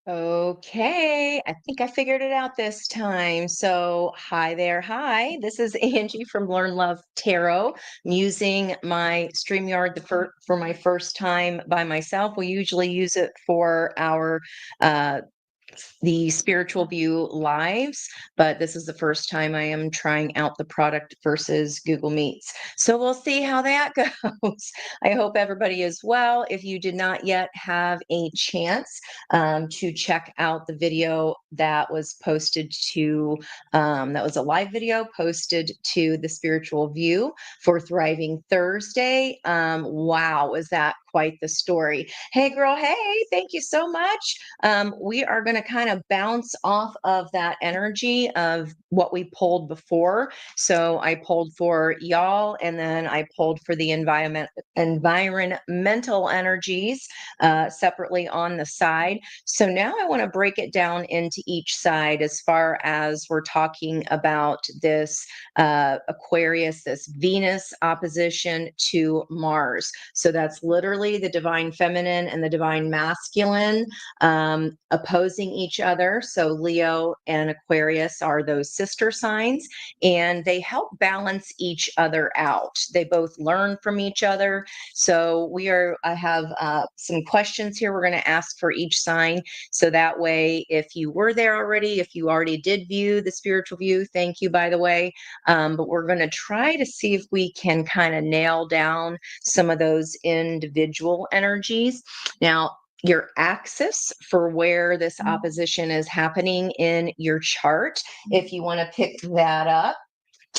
Okay, I think I figured it out this time. So, hi there. Hi, this is Angie from Learn Love Tarot. I'm using my StreamYard for my first time by myself. We usually use it for our uh, the spiritual view lives, but this is the first time I am trying out the product versus Google Meets. So we'll see how that goes. I hope everybody is well. If you did not yet have a chance to check out the video that was posted that was a live video posted to the spiritual view for Thriving Thursday. Wow, was that quite the story? Hey, girl. Hey, thank you so much. We are going to kind of bounce off of that energy of what we pulled before. So I pulled for y'all, and then I pulled for the environmental energies separately on the side. So now I want to break it down into each side as far as we're talking about this Aquarius, this Venus opposition to Mars. So that's literally the divine feminine and the divine masculine opposing each other. So Leo and Aquarius are those sister signs, and they help balance each other out. They both learn from each other. So I have some questions here we're going to ask for each sign. So that way, if you were there already, if you already did view the spiritual view, thank you, by the way. But we're going to try to see if we can kind of nail down some of those individual energies. Now, your axis for where this opposition is happening in your chart, if you want to pick that up,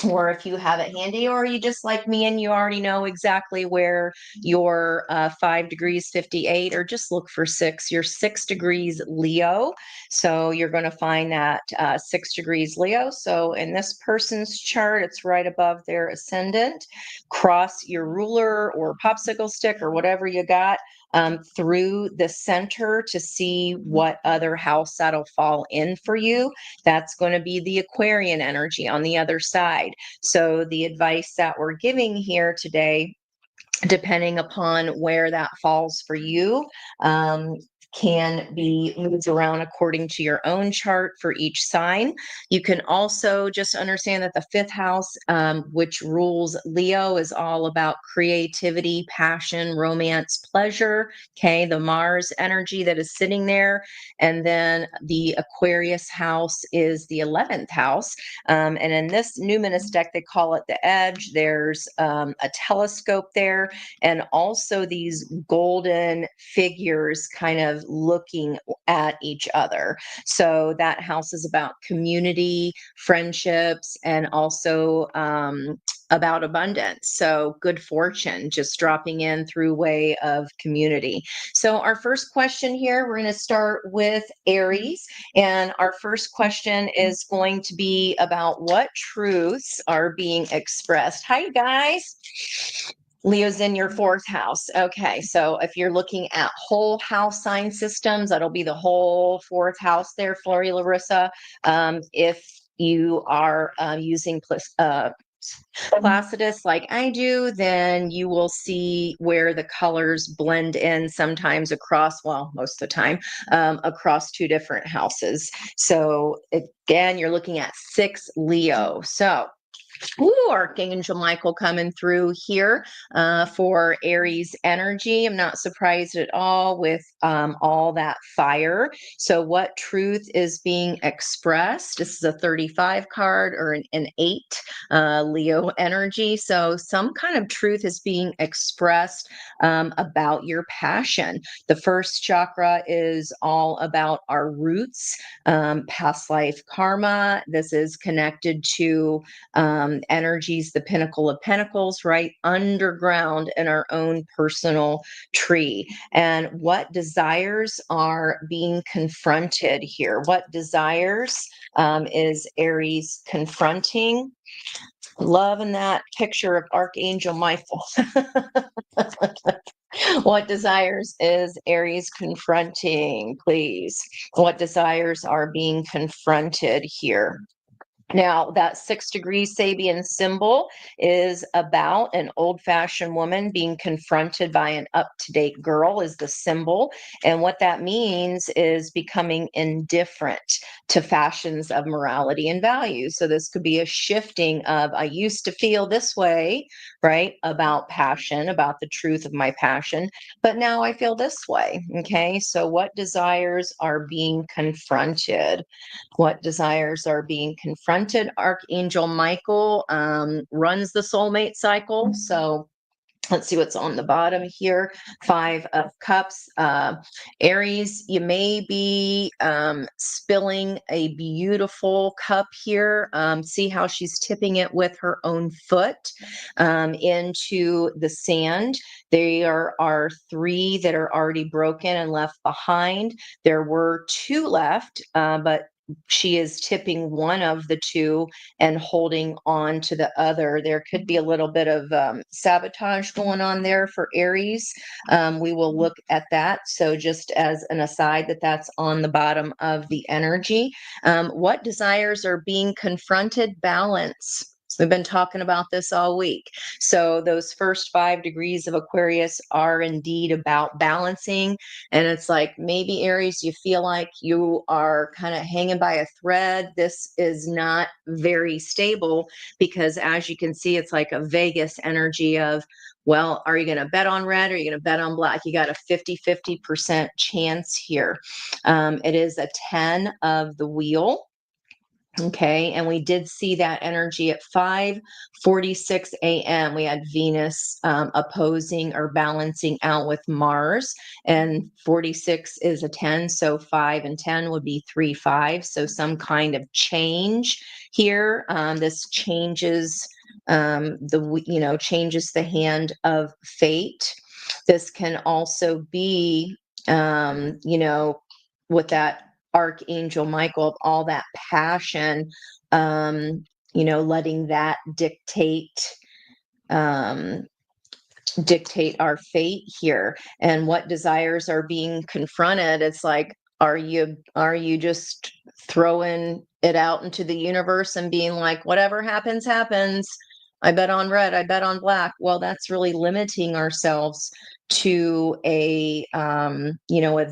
or if you have it handy, or you just like me and you already know exactly where your 5 degrees 58, or just look for 6. You're 6 degrees Leo. So you're going to find that 6 degrees Leo. So in this person's chart, it's right above their ascendant. Cross your ruler or popsicle stick or whatever you got through the center to see what other house that'll fall in for you. That's going to be the Aquarian energy on the other side. So the advice that we're giving here today, depending upon where that falls for you, can be moved around according to your own chart for each sign. You can also just understand that the fifth house, which rules Leo, is all about creativity, passion, romance, pleasure. Okay, the Mars energy that is sitting there. And then the Aquarius house is the 11th house. And in this numinous deck, they call it the edge. There's a telescope there, and also these golden figures kind of looking at each other. So that house is about community, friendships, and also about abundance. So good fortune just dropping in through way of community. So our first question here, we're going to start with Aries. And our first question is going to be about what truths are being expressed. Hi, you guys. Leo's in your fourth house. Okay, so if you're looking at whole house sign systems, that'll be the whole fourth house there, Flori Larissa. If you are using Placidus like I do, then you will see where the colors blend in sometimes across, well, most of the time, across two different houses. So again, you're looking at 6 Leo. So Archangel Michael coming through here for Aries energy. I'm not surprised at all with all that fire. So what truth is being expressed? This is a 35 card, or an 8 Leo energy. So some kind of truth is being expressed about your passion. The first chakra is all about our roots, past life karma. This is connected to energies, the pinnacle of pentacles, right underground in our own personal tree. And what desires are being confronted here? What desires is Aries confronting? Loving that picture of Archangel Michael. What desires is Aries confronting, please? What desires are being confronted here? Now, that 6 degree Sabian symbol is about an old fashioned woman being confronted by an up to date girl, is the symbol. And what that means is becoming indifferent to fashions of morality and values. So, this could be a shifting of, I used to feel this way, right, about passion, about the truth of my passion, but now I feel this way. Okay. So, what desires are being confronted? What desires are being confronted? Archangel Michael runs the soulmate cycle. So let's see what's on the bottom here. 5 of Cups. Aries, you may be spilling a beautiful cup here. See how she's tipping it with her own foot into the sand. There are 3 that are already broken and left behind. There were 2 left, but she is tipping one of the 2 and holding on to the other. There could be a little bit of sabotage going on there for Aries. We will look at that. So, just as an aside, that's on the bottom of the energy. What desires are being confronted? Balance. We've been talking about this all week. So, those first 5 degrees of Aquarius are indeed about balancing. And it's like maybe Aries, you feel like you are kind of hanging by a thread. This is not very stable because, as you can see, it's like a Vegas energy of, well, are you going to bet on red or are you going to bet on black? You got a 50% chance here. It is a 10 of the wheel. Okay, and we did see that energy at 5:46 a.m. We had Venus opposing or balancing out with Mars, and 46 is a 10, so 5 and 10 would be 3, 5. So some kind of change here. This changes changes the hand of fate. This can also be with that Archangel Michael, of all that passion, letting that um, dictate our fate here, and what desires are being confronted. It's like, are you just throwing it out into the universe and being like, whatever happens, happens. I bet on red, I bet on black. Well, that's really limiting ourselves to a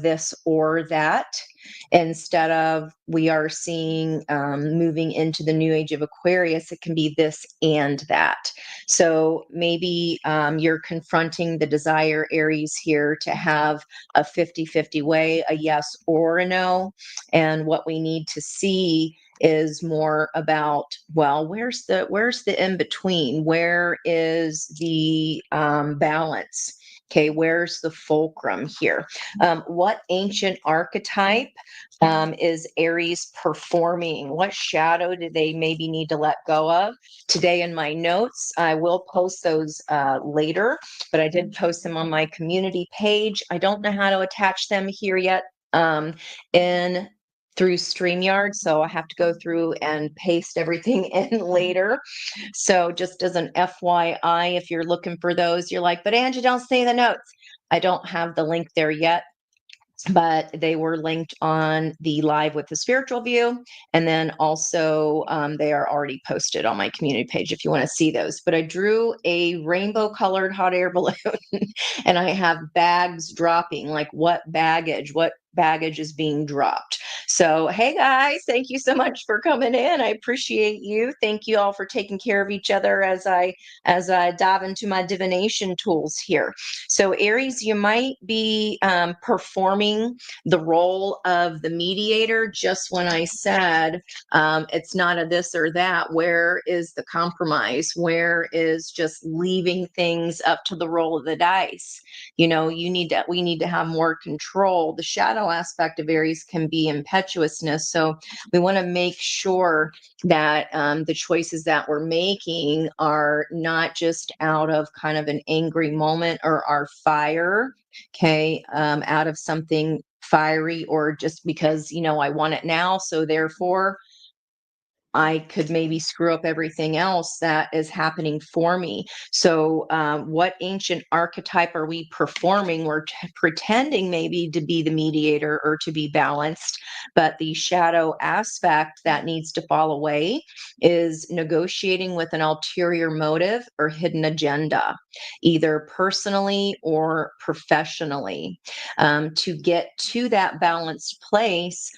this or that, instead of, we are seeing moving into the new age of Aquarius, it can be this and that. So maybe you're confronting the desire, Aries, here to have a 50-50 way, a yes or a no. And what we need to see is more about, well, where's the in between? Where is the balance? Okay, where's the fulcrum here? What ancient archetype is Aries performing? What shadow do they maybe need to let go of? Today in my notes, I will post those later, but I did post them on my community page. I don't know how to attach them here yet in through StreamYard, so I have to go through and paste everything in later. So just as an FYI, if you're looking for those, you're like, but Angie, don't say the notes. I don't have the link there yet, but they were linked on the Live with the Spiritual View. And then also they are already posted on my community page if you want to see those. But I drew a rainbow colored hot air balloon and I have bags dropping, like what baggage is being dropped. So, hey guys, thank you so much for coming in. I appreciate you. Thank you all for taking care of each other as I dive into my divination tools here. So, Aries, you might be performing the role of the mediator. Just when I said it's not a this or that, where is the compromise? Where is just leaving things up to the roll of the dice? We need to have more control. The shadow aspect of Aries can be impetuousness. So we want to make sure that the choices that we're making are not just out of kind of an angry moment or our fire, okay, out of something fiery, or just because, I want it now. So therefore, I could maybe screw up everything else that is happening for me. So, what ancient archetype are we performing? We're pretending maybe to be the mediator or to be balanced, but the shadow aspect that needs to fall away is negotiating with an ulterior motive or hidden agenda, either personally or professionally. To get to that balanced place,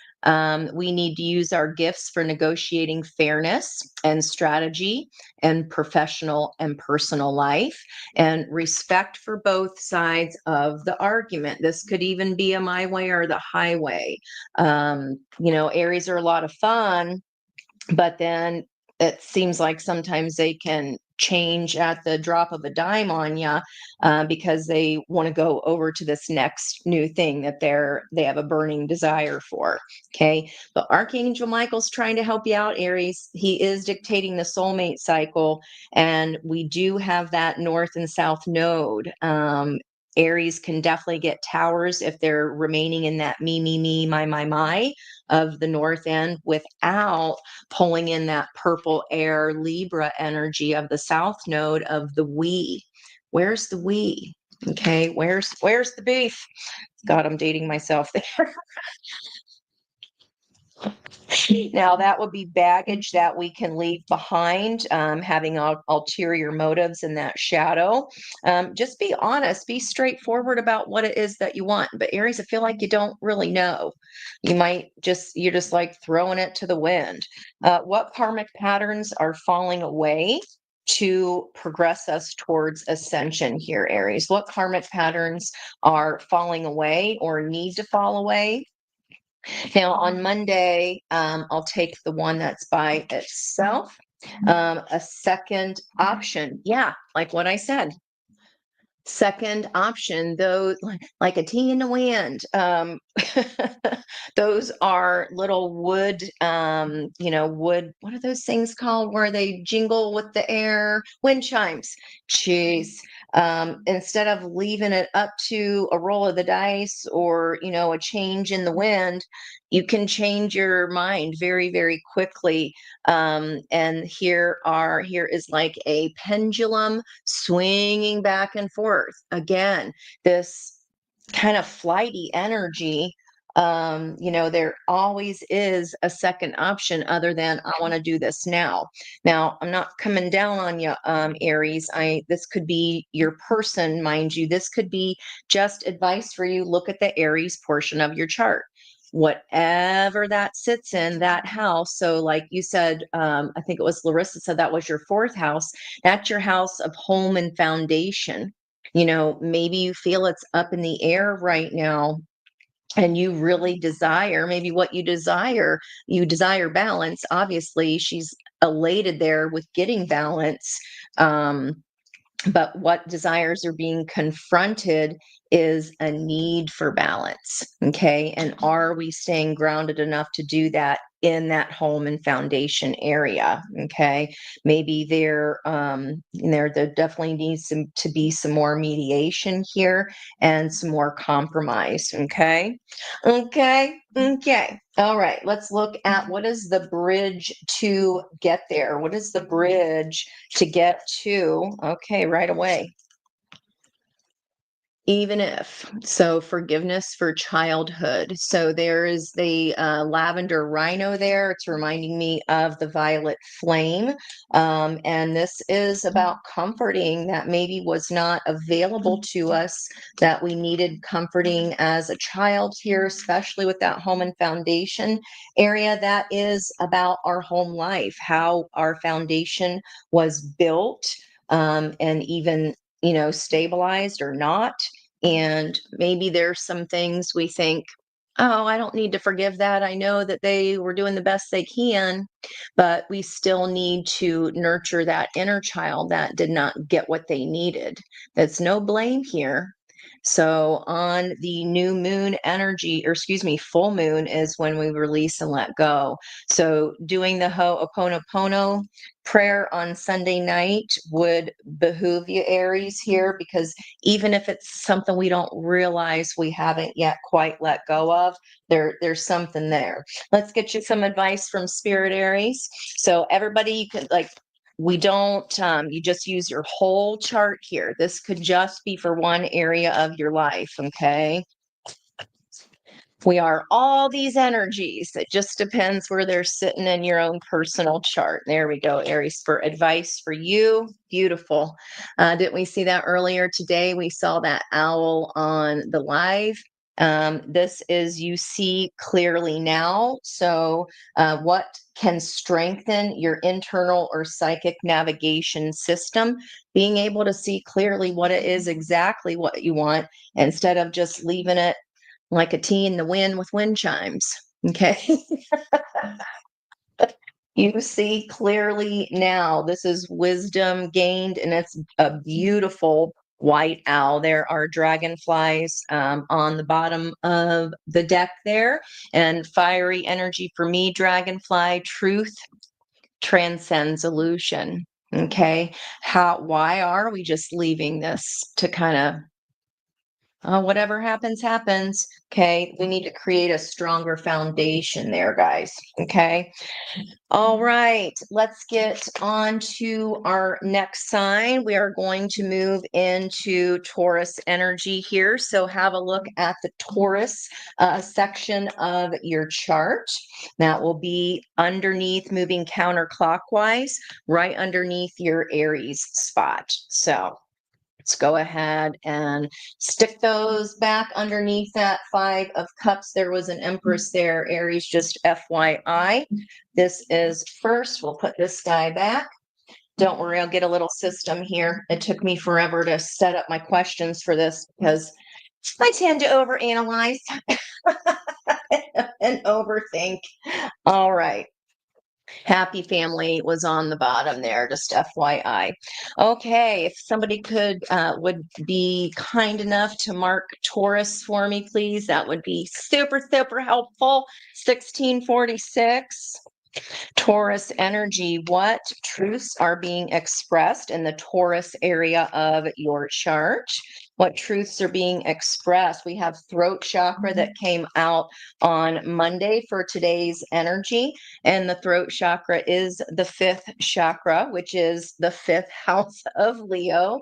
we need to use our gifts for negotiating fairness and strategy and professional and personal life, and respect for both sides of the argument. This could even be a my way or the highway. Aries are a lot of fun, but then it seems like sometimes they can change at the drop of a dime on you, because they want to go over to this next new thing that they have a burning desire for. Okay, but Archangel Michael's trying to help you out, Aries. He is dictating the soulmate cycle, and we do have that north and south node. Aries can definitely get towers if they're remaining in that me, my of the north end without pulling in that purple air Libra energy of the south node of the we. Where's the we? Okay, where's the beef? God, I'm dating myself there. Now, that would be baggage that we can leave behind, having ulterior motives in that shadow. Just be honest, be straightforward about what it is that you want. But Aries, I feel like you don't really know. You're just like throwing it to the wind. What karmic patterns are falling away to progress us towards ascension here, Aries? What karmic patterns are falling away or need to fall away? Now, on Monday, I'll take the one that's by itself. A second option. Yeah, like what I said. Second option, though, like a tea in the wind. Those are little wood, wood. What are those things called where they jingle with the air? Wind chimes. Jeez. Instead of leaving it up to a roll of the dice or, a change in the wind, you can change your mind very, very quickly. And here is like a pendulum swinging back and forth. Again, this kind of flighty energy. There always is a second option other than I want to do this now. Now, I'm not coming down on you, Aries. This could be your person, mind you. This could be just advice for you. Look at the Aries portion of your chart, whatever that sits in that house. So like you said, I think it was Larissa said that was your fourth house. That's your house of home and foundation. Maybe you feel it's up in the air right now and you really desire, maybe what you desire balance. Obviously she's elated there with getting balance. But what desires are being confronted is a need for balance. Okay. And are we staying grounded enough to do that in that home and foundation area? Okay. Maybe there definitely needs to be some more mediation here and some more compromise. Okay. Okay. All right. Let's look at what is the bridge to get there? What is the bridge to get to? Okay, right away. Even if. So forgiveness for childhood. So there is the lavender rhino there. It's reminding me of the violet flame. And this is about comforting that maybe was not available to us, that we needed comforting as a child here, especially with that home and foundation area. That is about our home life, how our foundation was built, and even stabilized or not. And maybe there's some things we think, oh, I don't need to forgive that. I know that they were doing the best they can, but we still need to nurture that inner child that did not get what they needed. That's no blame here. So on the new moon energy, or excuse me, full moon is when we release and let go. So doing the Ho'oponopono prayer on Sunday night would behoove you, Aries, here, because even if it's something we don't realize we haven't yet quite let go of, there's something there. Let's get you some advice from Spirit, Aries. So everybody, you could like, we don't you just use your whole chart here. This could just be for one area of your life. Okay, we are all these energies. It just depends where they're sitting in your own personal chart. There we go, Aries, for advice for you. Beautiful. Didn't we see that earlier today? We saw that owl on the live. This is you see clearly now. So what can strengthen your internal or psychic navigation system? Being able to see clearly what it is exactly what you want, instead of just leaving it like a tea in the wind with wind chimes. Okay. You see clearly now. This is wisdom gained, and it's a beautiful white owl. There are dragonflies on the bottom of the deck there, and fiery energy for me, dragonfly. Truth transcends illusion. Okay. Why are we just leaving this to kind of, whatever happens, happens. Okay. We need to create a stronger foundation there, guys. Okay. All right. Let's get on to our next sign. We are going to move into Taurus energy here. So have a look at the Taurus section of your chart. That will be underneath, moving counterclockwise, right underneath your Aries spot. So let's go ahead and stick those back underneath that Five of Cups. There was an Empress there, Aries, just FYI. This is first. We'll put this guy back. Don't worry, I'll get a little system here. It took me forever to set up my questions for this because I tend to overanalyze and overthink. All right. Happy family was on the bottom there, just FYI. Okay, if somebody would be kind enough to mark Taurus for me, please, that would be super, super helpful. 1646. Taurus energy, what truths are being expressed in the Taurus area of your chart? What truths are being expressed? We have throat chakra that came out on Monday for today's energy. And the throat chakra is the fifth chakra, which is the fifth house of Leo,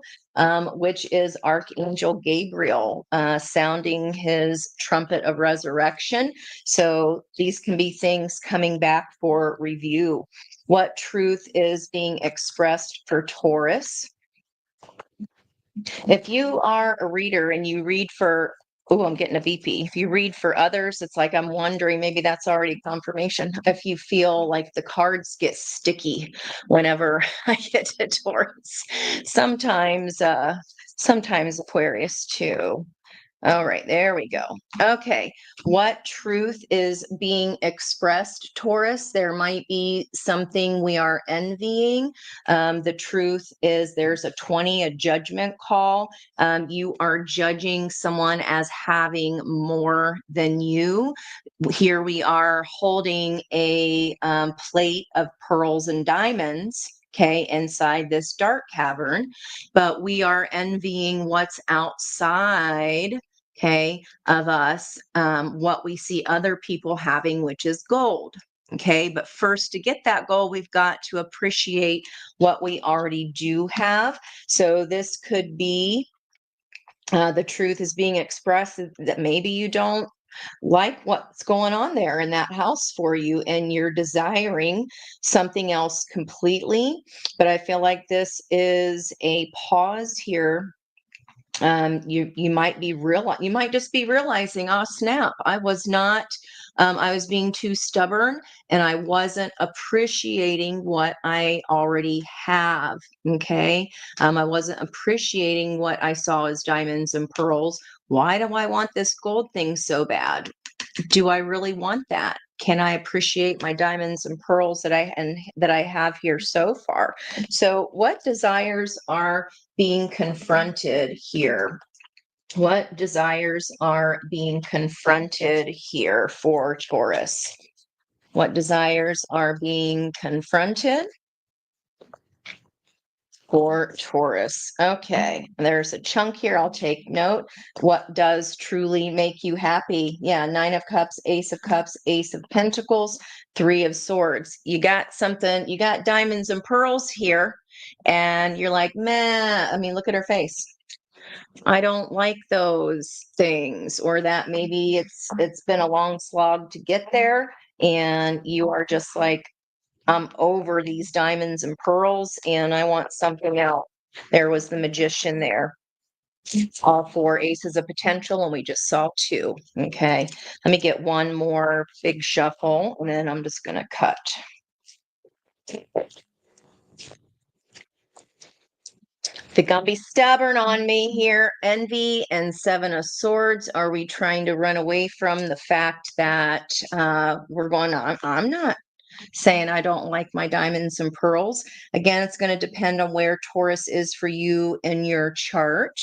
which is Archangel Gabriel sounding his trumpet of resurrection. So these can be things coming back for review. What truth is being expressed for Taurus? If you are a reader and you read for, oh, I'm getting a VP. If you read for others, it's like I'm wondering, maybe that's already confirmation. If you feel like the cards get sticky whenever I get to Taurus, sometimes Aquarius too. All right, there we go. Okay, what truth is being expressed, Taurus? There might be something we are envying. The truth is there's a 20, a judgment call. You are judging someone as having more than you. Here we are holding a plate of pearls and diamonds. Okay, inside this dark cavern, but we are envying what's outside, okay, of us, what we see other people having, which is gold. Okay, but first, to get that gold, we've got to appreciate what we already do have. So this could be the truth is being expressed that maybe you don't like what's going on there in that house for you, and you're desiring something else completely. But I feel like this is a pause here. You might just be realizing, oh snap, I was not, I was being too stubborn, and I wasn't appreciating what I already have. Okay, I wasn't appreciating what I saw as diamonds and pearls. Why do I want this gold thing so bad? Do I really want that? Can I appreciate my diamonds and pearls that I have here so far? So what desires are being confronted here? What desires are being confronted here for Taurus? What desires are being confronted for Taurus? Okay, there's a chunk here. I'll take note. What does truly make you happy? Yeah, Nine of Cups, Ace of Cups, Ace of Pentacles, Three of Swords. You got something, you got diamonds and pearls here, and you're like, meh. I mean, look at her face. I don't like those things, or that maybe it's been a long slog to get there, and you are just like, I'm over these diamonds and pearls and I want something else. There was the Magician there. All four aces of potential, and we just saw two. Okay. Let me get one more big shuffle, and then I'm just going to cut. They're going to be stubborn on me here. Envy and Seven of Swords. Are we trying to run away from the fact that we're going on? I'm not saying I don't like my diamonds and pearls. Again, it's going to depend on where Taurus is for you in your chart.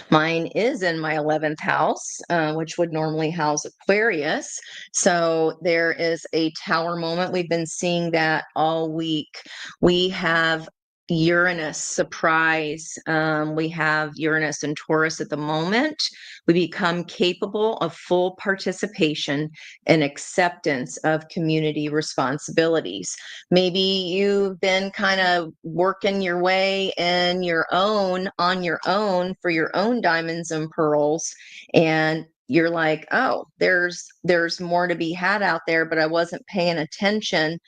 Mine is in my 11th house, which would normally house Aquarius. So there is a tower moment. We've been seeing that all week. We have Uranus surprise. We have Uranus and Taurus at the moment. We become capable of full participation and acceptance of community responsibilities. Maybe you've been kind of working your way in your own on your own for your own diamonds and pearls, and you're like, oh, there's more to be had out there, but I wasn't paying attention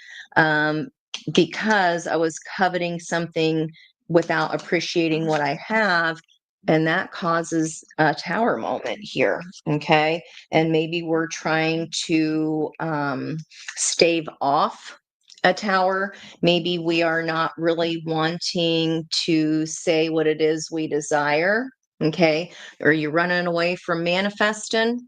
because I was coveting something without appreciating what I have. And that causes a tower moment here. Okay. And maybe we're trying to stave off a tower. Maybe we are not really wanting to say what it is we desire. Okay. Are you running away from manifesting?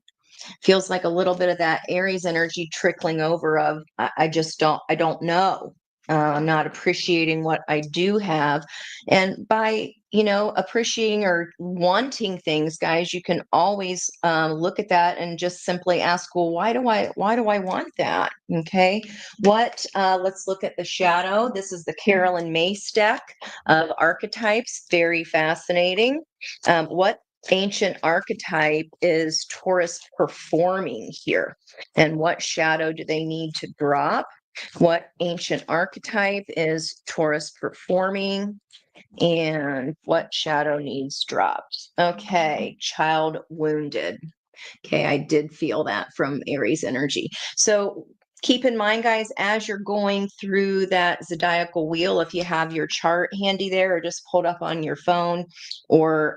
Feels like a little bit of that Aries energy trickling over of, I just I don't know. I'm not appreciating what I do have. And by, appreciating or wanting things, guys, you can always look at that and just simply ask, well, why do I want that? Okay. Let's look at the shadow. This is the Carolyn Mace deck of archetypes. Very fascinating. What ancient archetype is Taurus performing here? And what shadow do they need to drop? What ancient archetype is Taurus performing? And what shadow needs dropped? Okay, child wounded. Okay, I did feel that from Aries energy. So keep in mind, guys, as you're going through that zodiacal wheel, if you have your chart handy there or just pulled up on your phone, or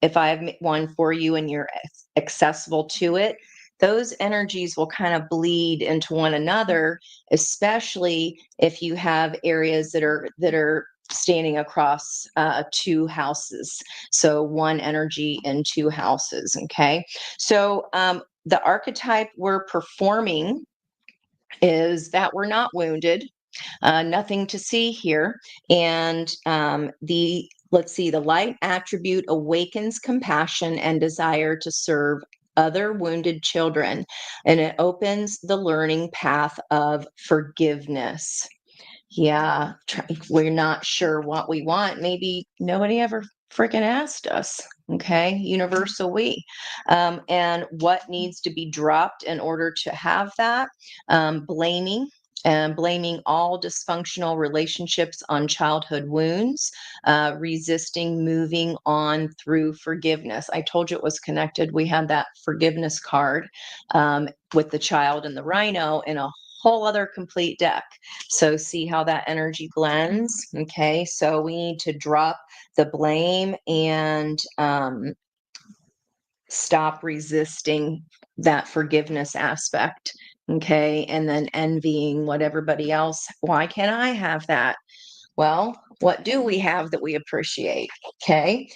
if I have one for you and you're accessible to it, those energies will kind of bleed into one another, especially if you have areas that are standing across two houses. So one energy in two houses. Okay. So the archetype we're performing is that we're not wounded, nothing to see here. And let's see, the light attribute awakens compassion and desire to serve other wounded children, and it opens the learning path of forgiveness. Yeah, we're not sure what we want. Maybe nobody ever freaking asked us. Okay, universal we. And what needs to be dropped in order to have that? Blaming. And blaming all dysfunctional relationships on childhood wounds, resisting moving on through forgiveness. I told you it was connected. We had that forgiveness card with the child and the rhino in a whole other complete deck. So see how that energy blends. Okay, so we need to drop the blame and stop resisting that forgiveness aspect. Okay, and then envying what everybody else, why can't I have that? Well, what do we have that we appreciate? Okay,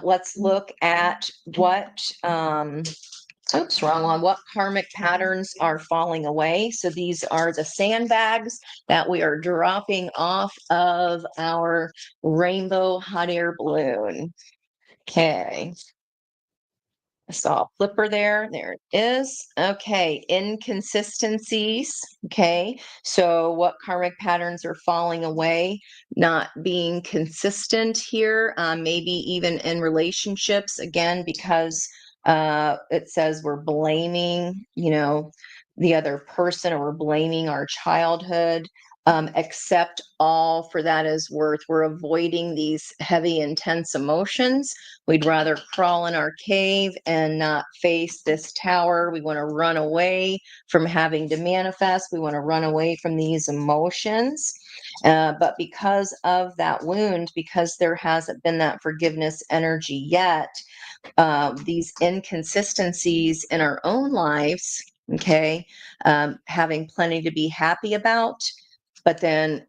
let's look at what oops, wrong one. What karmic patterns are falling away? So these are the sandbags that we are dropping off of our rainbow hot air balloon. Okay. I saw a flipper there. There it is. Okay. Inconsistencies. Okay. So, what karmic patterns are falling away, not being consistent here, maybe even in relationships, again, because it says we're blaming, the other person, or we're blaming our childhood. Accept all for that is worth. We're avoiding these heavy, intense emotions. We'd rather crawl in our cave and not face this tower. We want to run away from having to manifest. We want to run away from these emotions. But because of that wound, because there hasn't been that forgiveness energy yet, these inconsistencies in our own lives, okay, having plenty to be happy about, but then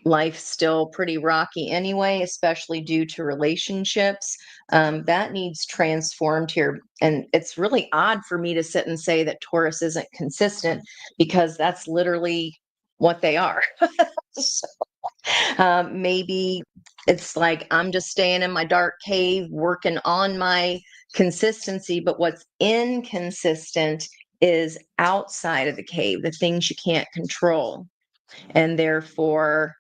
life's still pretty rocky anyway, especially due to relationships. That needs transformed here. And it's really odd for me to sit and say that Taurus isn't consistent, because that's literally what they are. So, maybe it's like I'm just staying in my dark cave, working on my consistency, but what's inconsistent is outside of the cave, the things you can't control. And therefore,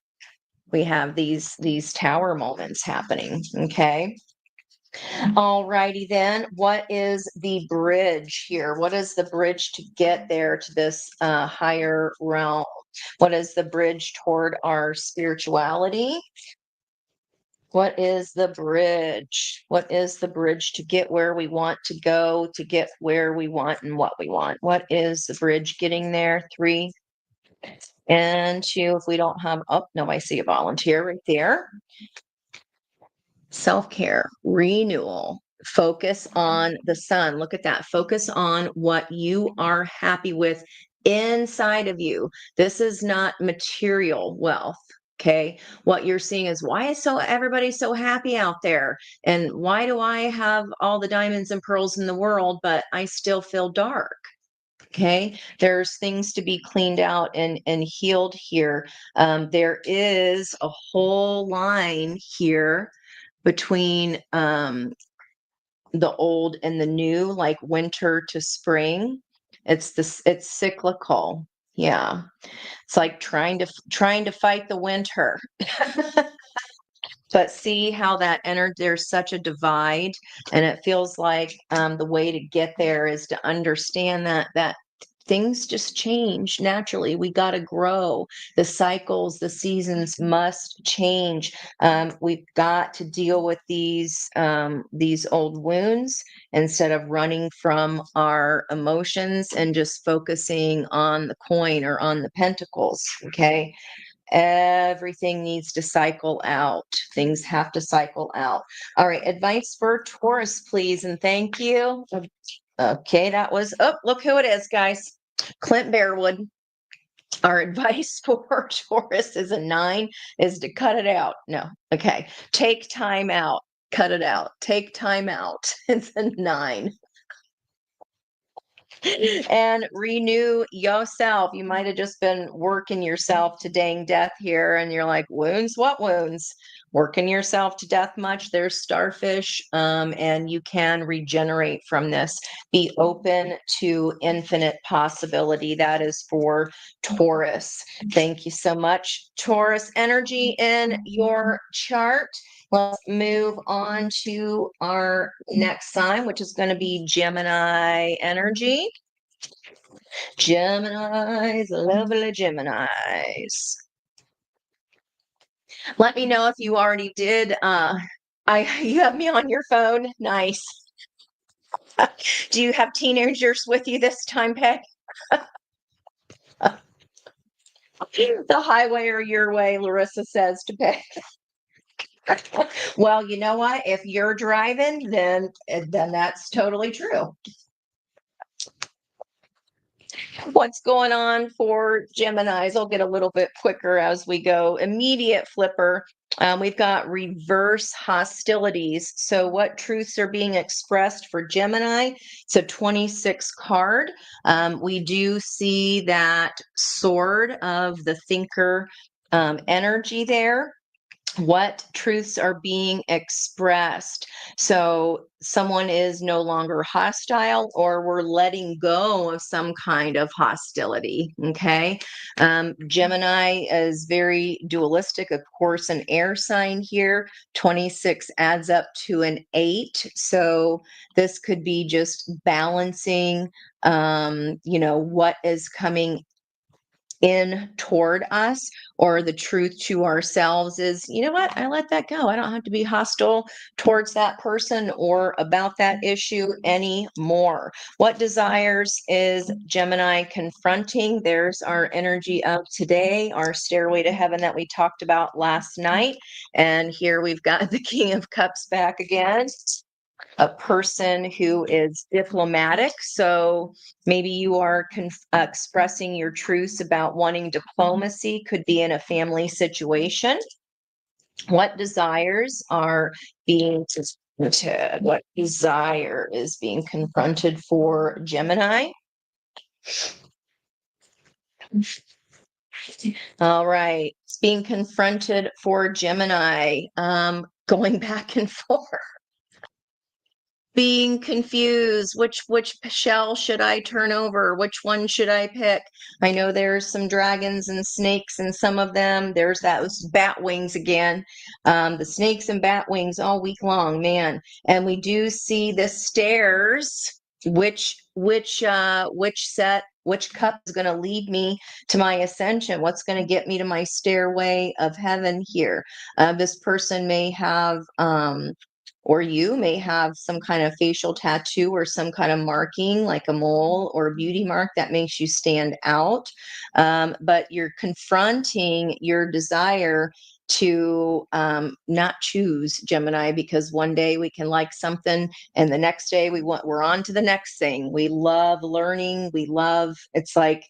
we have these tower moments happening. Okay. All righty then. What is the bridge here? What is the bridge to get there to this higher realm? What is the bridge toward our spirituality? What is the bridge? What is the bridge to get where we want to go, to get where we want and what we want? What is the bridge getting there? 3 and 2. If we don't have, oh, no, I see a volunteer right there. Self-care, renewal, focus on the sun. Look at that. Focus on what you are happy with inside of you. This is not material wealth. Okay. What you're seeing is, why is so everybody so happy out there? And why do I have all the diamonds and pearls in the world, but I still feel dark? Okay. There's things to be cleaned out and healed here. There is a whole line here between the old and the new, like winter to spring. It's cyclical. Yeah. It's like trying to fight the winter. But see how that entered, there's such a divide, and it feels like the way to get there is to understand that things just change naturally. We got to grow. The cycles, the seasons must change. We've got to deal with these old wounds instead of running from our emotions and just focusing on the coin or on the pentacles. Okay. Everything needs to cycle out. Things have to cycle out. All right. Advice for Taurus, please. And thank you. Okay. That was, oh, look who it is, guys. Clint Bearwood. Our advice for Taurus is a 9 is to cut it out. No. Okay. Take time out. Cut it out. Take time out. It's a 9. And renew yourself. You might have just been working yourself to dang death here, and you're like, wounds? What wounds? Working yourself to death much? There's starfish, and you can regenerate from this. Be open to infinite possibility. That is for Taurus. Thank you so much. Taurus energy in your chart. Let's move on to our next sign, which is going to be Gemini energy. Geminis, lovely Geminis. Let me know if you already did. You have me on your phone. Nice. Do you have teenagers with you this time, Peg? The highway or your way, Larissa says to Peg. Well, you know what? If you're driving, then that's totally true. What's going on for Geminis? I'll get a little bit quicker as we go. Immediate flipper. We've got reverse hostilities. So, what truths are being expressed for Gemini? It's a 26 card. We do see that sword of the thinker energy there. What truths are being expressed? So someone is no longer hostile, or we're letting go of some kind of hostility. Okay. Gemini is very dualistic, of course, an air sign here. 26 adds up to an 8. So this could be just balancing, what is coming in toward us, or the truth to ourselves is, you know what, I let that go. I don't have to be hostile towards that person or about that issue anymore. What desires is Gemini confronting? There's our energy of today, our stairway to heaven that we talked about last night. And here we've got the King of Cups back again, a person who is diplomatic. So maybe you are expressing your truths about wanting diplomacy, could be in a family situation. What desires are being confronted? What desire is being confronted for Gemini? All right. It's being confronted for Gemini, going back and forth, being confused, which shell should I turn over, which one should I pick? I know there's some dragons and snakes and some of them. There's those bat wings again, the snakes and bat wings all week long, man. And we do see the stairs. Which cup is going to lead me to my ascension? What's going to get me to my stairway of heaven here? This person may have or you may have some kind of facial tattoo or some kind of marking like a mole or a beauty mark that makes you stand out. But you're confronting your desire to not choose, Gemini, because one day we can like something and the next day we're on to the next thing. We love learning. It's like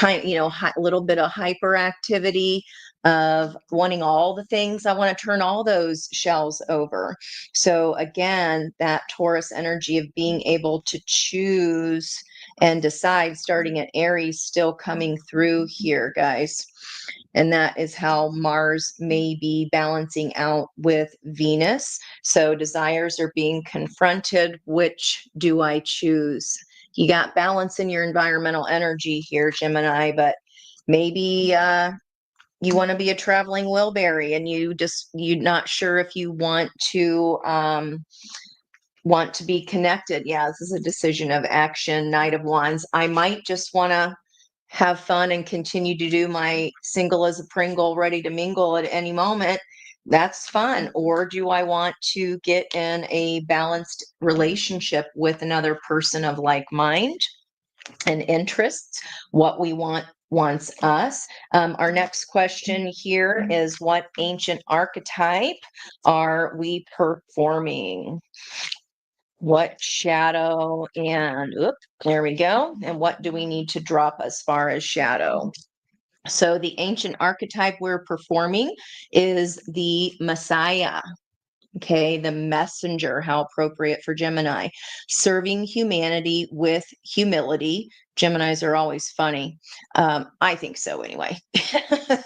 a little bit of hyperactivity of wanting all the things. I want to turn all those shells over. So again, that Taurus energy of being able to choose and decide, starting at Aries, still coming through here, guys. And that is how Mars may be balancing out with Venus. So desires are being confronted. Which do I choose? You got balance in your environmental energy here, Gemini, but maybe you want to be a traveling Wilbury and you're not sure if you want to be connected. Yeah, this is a decision of action. Knight of Wands. I might just want to have fun and continue to do my single as a Pringle, ready to mingle at any moment. That's fun. Or do I want to get in a balanced relationship with another person of like mind and interests? What we want wants us. Our next question here is, what ancient archetype are we performing? What shadow and there we go. And what do we need to drop as far as shadow? So the ancient archetype we're performing is the Messiah. Okay, the messenger, how appropriate for Gemini. Serving humanity with humility. Geminis are always funny. I think so anyway.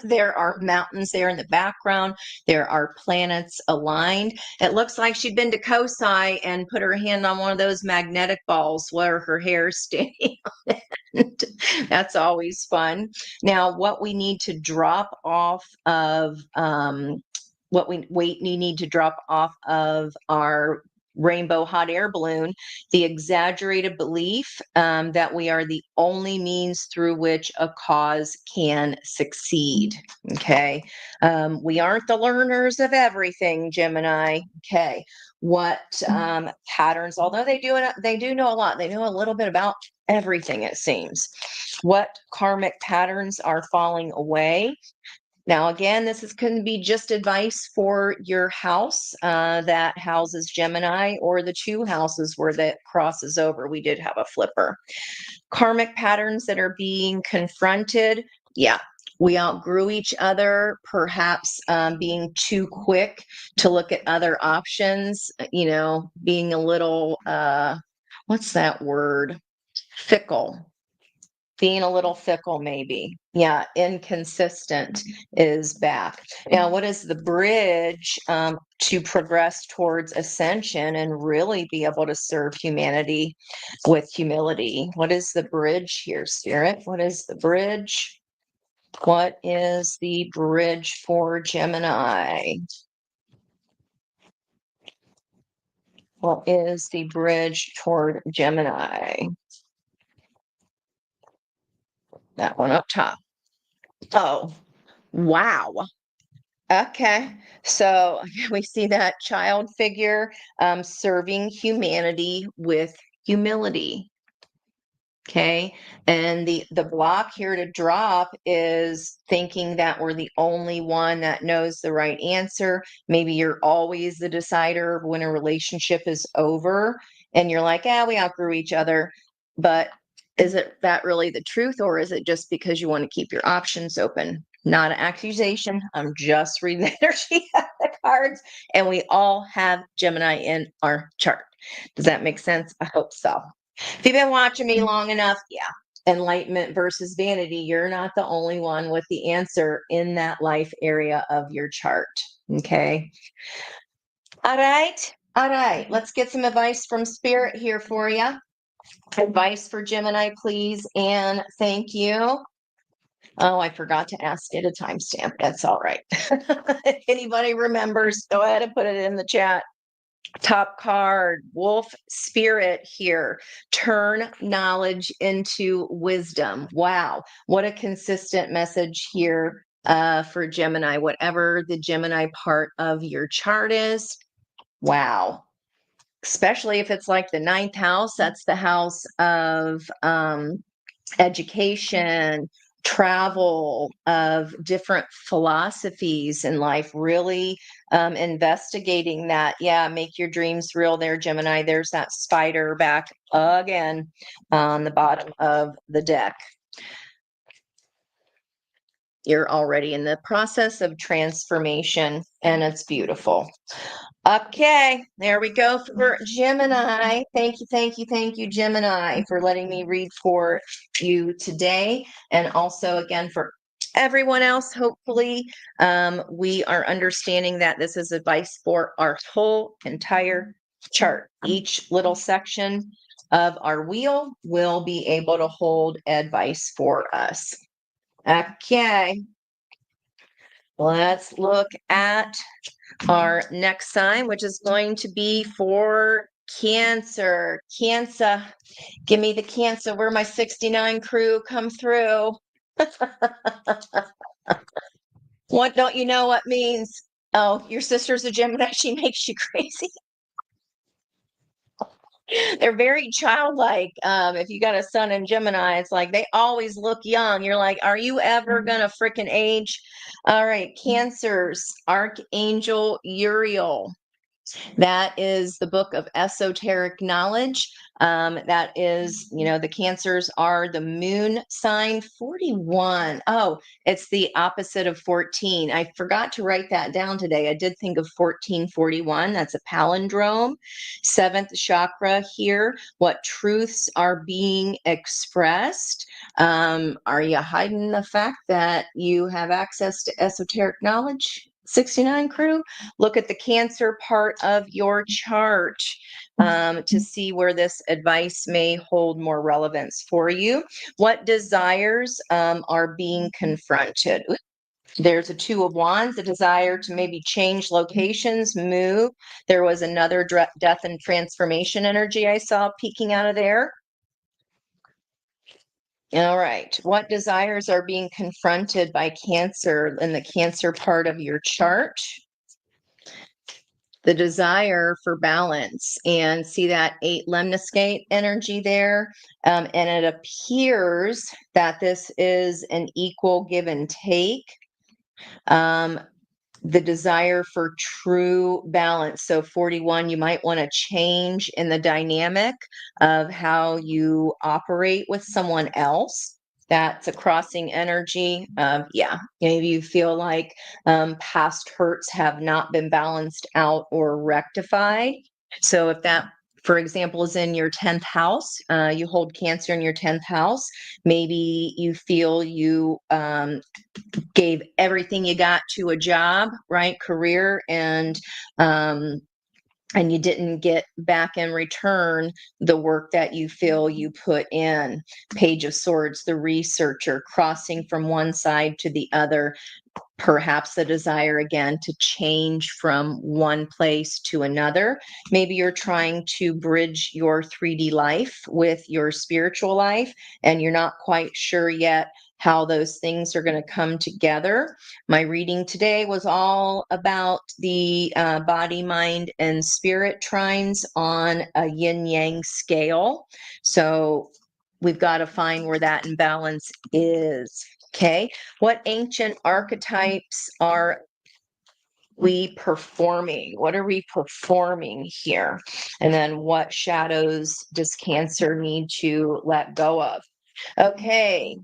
There are mountains there in the background. There are planets aligned. It looks like she'd been to Kosai and put her hand on one of those magnetic balls where her hair is standing on it. That's always fun. Now, what we need to drop off of we need to drop off of our rainbow hot air balloon, the exaggerated belief that we are the only means through which a cause can succeed. Okay. We aren't the learners of everything, Gemini. Okay. What patterns, although they do know a lot, they know a little bit about everything, it seems. What karmic patterns are falling away? Now, again, can be just advice for your house that houses Gemini, or the two houses where that crosses over. We did have a flipper. Karmic patterns that are being confronted. Yeah, we outgrew each other, perhaps being too quick to look at other options, being a little, what's that word? Fickle. Being a little fickle, maybe. Yeah, inconsistent is back. Now, what is the bridge to progress towards ascension and really be able to serve humanity with humility? What is the bridge here, Spirit? What is the bridge? What is the bridge for Gemini? What is the bridge toward Gemini? That one up top. Oh, wow. Okay. So we see that child figure serving humanity with humility. Okay. And the block here to drop is thinking that we're the only one that knows the right answer. Maybe you're always the decider when a relationship is over and you're like, we outgrew each other. But is it that really the truth, or is it just because you want to keep your options open? Not an accusation. I'm just reading the energy of the cards. And we all have Gemini in our chart. Does that make sense? I hope so. If you've been watching me long enough, enlightenment versus vanity, you're not the only one with the answer in that life area of your chart. Okay. All right. All right. Let's get some advice from Spirit here for you. Advice for Gemini, please. And thank you. Oh, I forgot to ask it a timestamp. That's all right. If anybody remembers, go ahead and put it in the chat. Top card, Wolf Spirit here. Turn knowledge into wisdom. Wow. What a consistent message here for Gemini, whatever the Gemini part of your chart is. Wow. Especially if it's like the ninth house, that's the house of education, travel, of different philosophies in life, really investigating that. Yeah, make your dreams real there, Gemini. There's that spider back again on the bottom of the deck. You're already in the process of transformation, and it's beautiful. Okay, there we go for Gemini. Thank you, thank you, thank you, Gemini, for letting me read for you today. And also, again, for everyone else, hopefully, we are understanding that this is advice for our whole entire chart. Each little section of our wheel will be able to hold advice for us. Okay, let's look at our next sign, which is going to be for Cancer. Cancer, give me the Cancer. Where my 69 crew come through. What don't you know what means? Oh, your sister's a Gemini. She makes you crazy. They're very childlike. If you got a son in Gemini, it's like they always look young. You're like, are you ever gonna freaking age? All right, Cancers, Archangel Uriel. That is the book of esoteric knowledge. That is, the Cancers are the moon sign 41. Oh, it's the opposite of 14. I forgot to write that down today. I did think of 1441. That's a palindrome. Seventh chakra here. What truths are being expressed? Are you hiding the fact that you have access to esoteric knowledge? 69 crew, look at the Cancer part of your chart to see where this advice may hold more relevance for you. What desires are being confronted? There's a Two of Wands, a desire to maybe change locations, move. There was another death and transformation energy I saw peeking out of there. All right. What desires are being confronted by Cancer in the Cancer part of your chart? The desire for balance, and see that 8 lemniscate energy there. And it appears that this is an equal give and take. The desire for true balance. So 41, you might want to change in the dynamic of how you operate with someone else. That's a crossing energy. Maybe you feel like past hurts have not been balanced out or rectified. So if that for example, is in your 10th house. You hold Cancer in your 10th house. Maybe you feel you gave everything you got to a job, right? Career, and you didn't get back in return the work that you feel you put in. Page of Swords, the researcher, crossing from one side to the other, perhaps the desire again to change from one place to another. Maybe you're trying to bridge your 3D life with your spiritual life, and you're not quite sure yet how those things are going to come together. My reading today was all about the body, mind, and spirit trines on a yin yang scale. So we've got to find where that imbalance is. Okay. What ancient archetypes are we performing? What are we performing here? And then what shadows does Cancer need to let go of? Okay.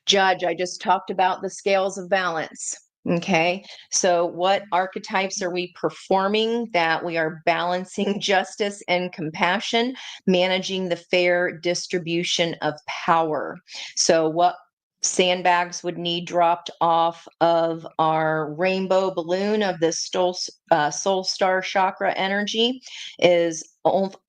Judge, I just talked about the scales of balance. Okay. So, what archetypes are we performing that we are balancing justice and compassion, managing the fair distribution of power? So, what sandbags would need dropped off of our rainbow balloon of the soul star chakra energy is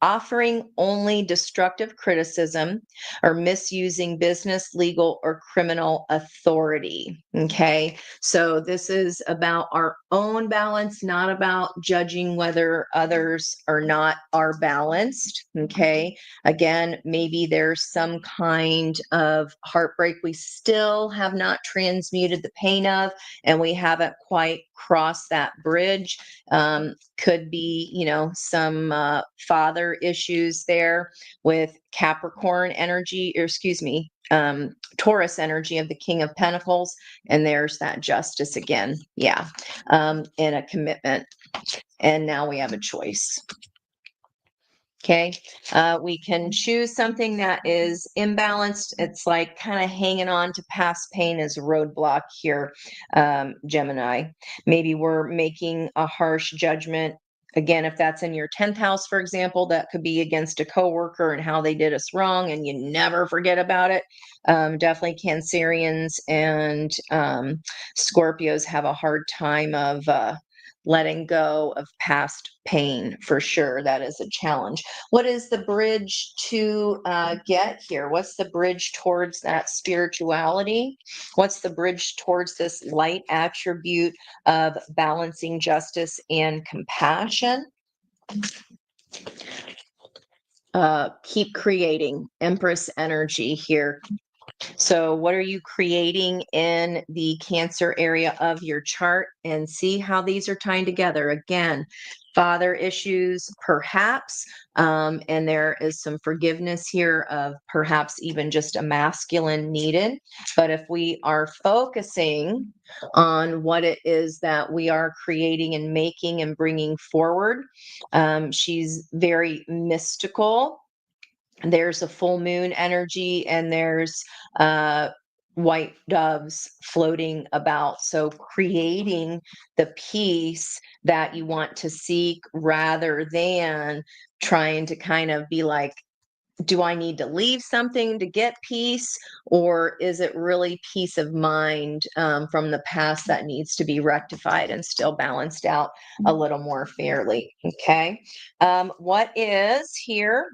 offering only destructive criticism or misusing business, legal, or criminal authority. Okay. So this is about our own balance, not about judging whether others or not are balanced. Okay. Again, maybe there's some kind of heartbreak we still have not transmuted the pain of, and we haven't quite crossed that bridge. Could be, some father issues there with Capricorn energy, or excuse me, Taurus energy of the King of Pentacles. And there's that justice again. Yeah. And a commitment. And now we have a choice. Okay. We can choose something that is imbalanced. It's like kind of hanging on to past pain as a roadblock here, Gemini. Maybe we're making a harsh judgment. Again, if that's in your 10th house, for example, that could be against a coworker and how they did us wrong, and you never forget about it. Definitely Cancerians and Scorpios have a hard time of letting go of past pain, for sure. That is a challenge. What is the bridge to get here? What's the bridge towards that spirituality? What's the bridge towards this light attribute of balancing justice and compassion? Keep creating. Empress energy here. So, what are you creating in the Cancer area of your chart? And see how these are tying together. Again, father issues, perhaps, and there is some forgiveness here of perhaps even just a masculine needed. But if we are focusing on what it is that we are creating and making and bringing forward, she's very mystical. There's a full moon energy, and there's white doves floating about. So creating the peace that you want to seek rather than trying to kind of be like, do I need to leave something to get peace, or is it really peace of mind from the past that needs to be rectified and still balanced out a little more fairly? Okay. What is here?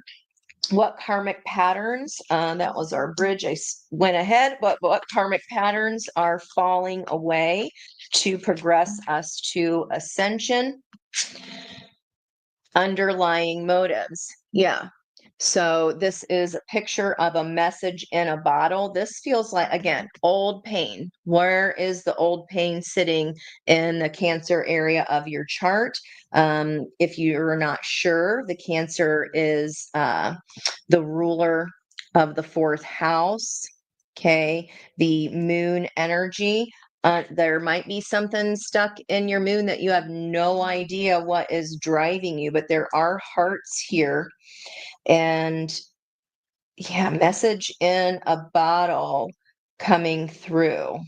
What karmic patterns, that was our bridge. Went ahead, but what karmic patterns are falling away to progress us to ascension? Underlying motives. Yeah. So this is a picture of a message in a bottle. This feels like, again, old pain. Where is the old pain sitting in the Cancer area of your chart? If you're not sure, the Cancer is the ruler of the fourth house. Okay. The moon energy. There might be something stuck in your moon that you have no idea what is driving you, but there are hearts here. And yeah, message in a bottle coming through.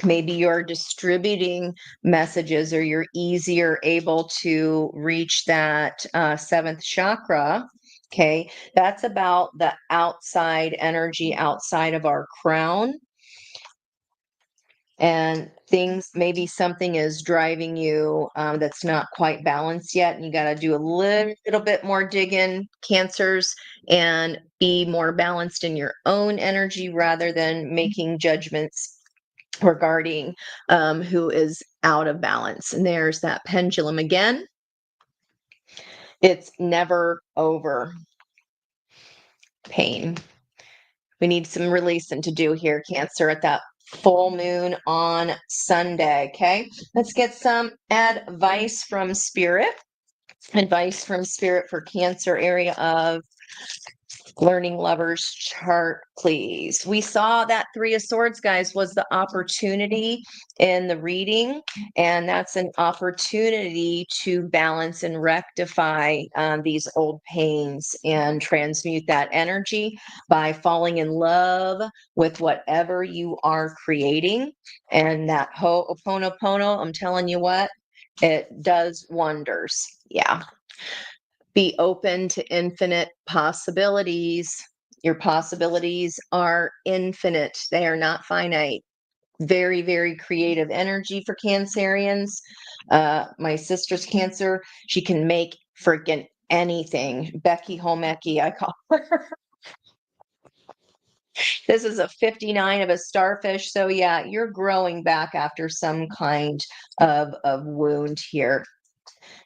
Maybe you're distributing messages, or you're easier able to reach that seventh chakra. Okay, that's about the outside energy outside of our crown. And things, maybe something is driving you that's not quite balanced yet, and you got to do a little bit more digging, Cancers, and be more balanced in your own energy rather than making judgments regarding who is out of balance. And there's that pendulum again. It's never over. Pain. We need some releasing to do here, Cancer, at that full moon on Sunday. Okay, let's get some advice from Spirit. Advice from Spirit for Cancer area of learning lovers chart, please. We saw that Three of Swords, guys, was the opportunity in the reading, and that's an opportunity to balance and rectify these old pains and transmute that energy by falling in love with whatever you are creating. And that Ho'oponopono, I'm telling you what, it does wonders. Yeah. Be open to infinite possibilities. Your possibilities are infinite, they are not finite. Very, very creative energy for Cancerians. My sister's Cancer. She can make freaking anything. Becky Homecki, I call her. This is a 59 of a starfish. So, yeah, you're growing back after some kind of wound here,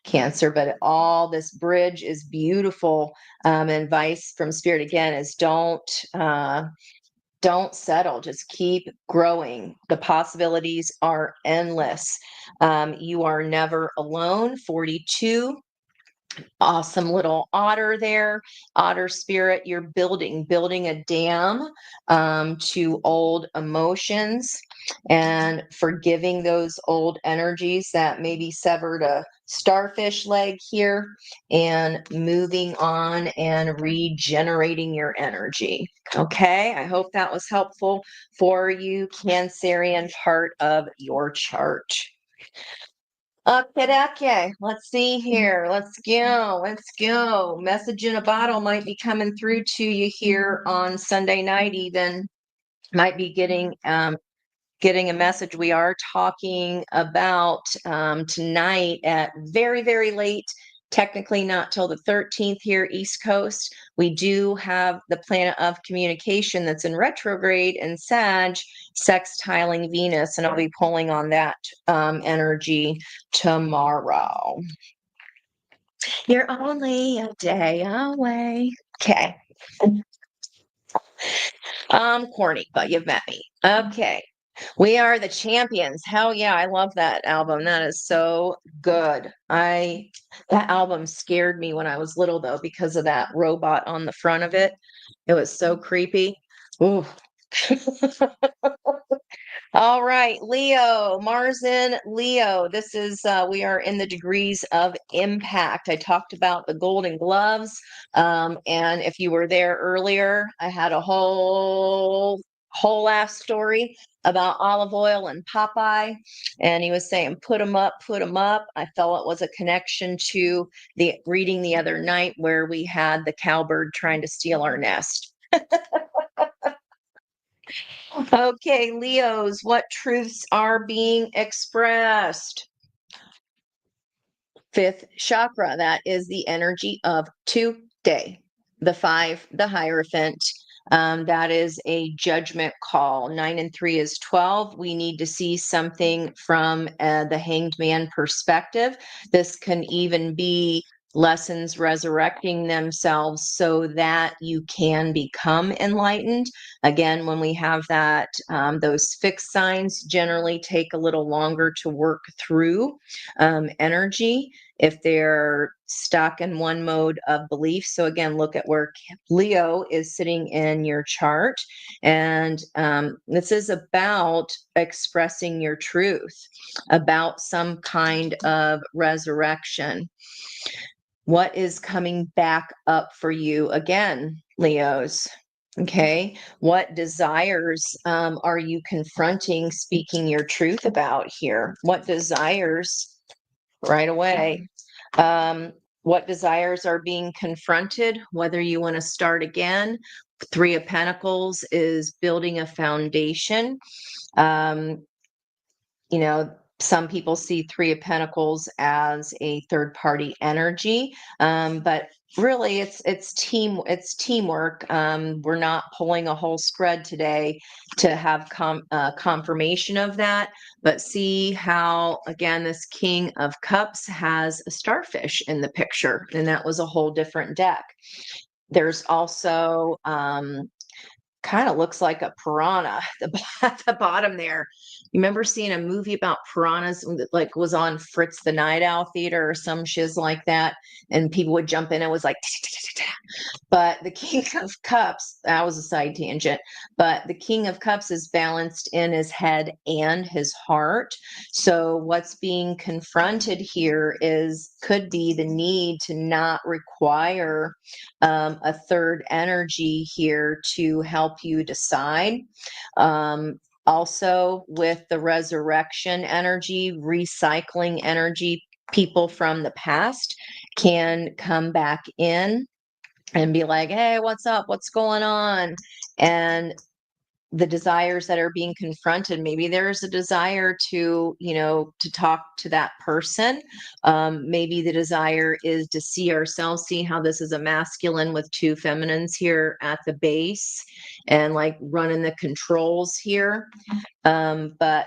Cancer, but all this bridge is beautiful. Advice from Spirit again is don't settle, just keep growing. The possibilities are endless. You are never alone. 42. Awesome little otter there. Otter spirit, you're building a dam to old emotions and forgiving those old energies that maybe severed a starfish leg here, and moving on and regenerating your energy. Okay, I hope that was helpful for you, Cancerian part of your chart. Okay, let's see here. Let's go. Let's go. Message in a bottle might be coming through to you here on Sunday night, even. Might be getting a message. We are talking about tonight at very, very late, technically not till the 13th here, East Coast. We do have the planet of communication that's in retrograde in Sag, sextiling Venus, and I'll be pulling on that energy tomorrow. You're only a day away. Okay. I'm corny, but you've met me. Okay. We are the champions. Hell yeah, I love that album. That is so good. That album scared me when I was little though, because of that robot on the front of it. It was so creepy. Ooh. All right, Leo, Mars in Leo. This is we are in the degrees of impact. I talked about the Golden Gloves, and if you were there earlier, I had a whole ass story about olive oil and Popeye, and he was saying put them up, put them up. I felt it was a connection to the reading the other night where we had the cowbird trying to steal our nest. Okay, Leos, what truths are being expressed? Fifth chakra, that is the energy of today. The 5, the Hierophant, that is a judgment call. 9 and 3 is 12. We need to see something from the Hanged Man perspective. This can even be lessons resurrecting themselves so that you can become enlightened. Again, when we have that, those fixed signs generally take a little longer to work through energy if they're stuck in one mode of belief. So again, look at where Leo is sitting in your chart. And this is about expressing your truth, about some kind of resurrection. What is coming back up for you again, Leos? Okay. What desires are you confronting, speaking your truth about here? What desires right away? Um, what desires are being confronted, whether you want to start again. Three of Pentacles is building a foundation. Um, you know, some people see Three of Pentacles as a third party energy, but really it's teamwork. We're not pulling a whole spread today to have confirmation of that, but see how again this King of Cups has a starfish in the picture, and that was a whole different deck. There's also kind of looks like a piranha at the bottom there. You remember seeing a movie about piranhas that like was on Fritz the Night Owl Theater or some shiz like that, and people would jump in. It was like, but the King of Cups, that was a side tangent, but the King of Cups is balanced in his head and his heart. So what's being confronted here could be the need to not require a third energy here to help you decide. Also, with the resurrection energy, recycling energy, people from the past can come back in and be like, hey, what's up? What's going on? And the desires that are being confronted, maybe there's a desire to, to talk to that person. Maybe the desire is to see ourselves, see how this is a masculine with two feminines here at the base and like running the controls here. But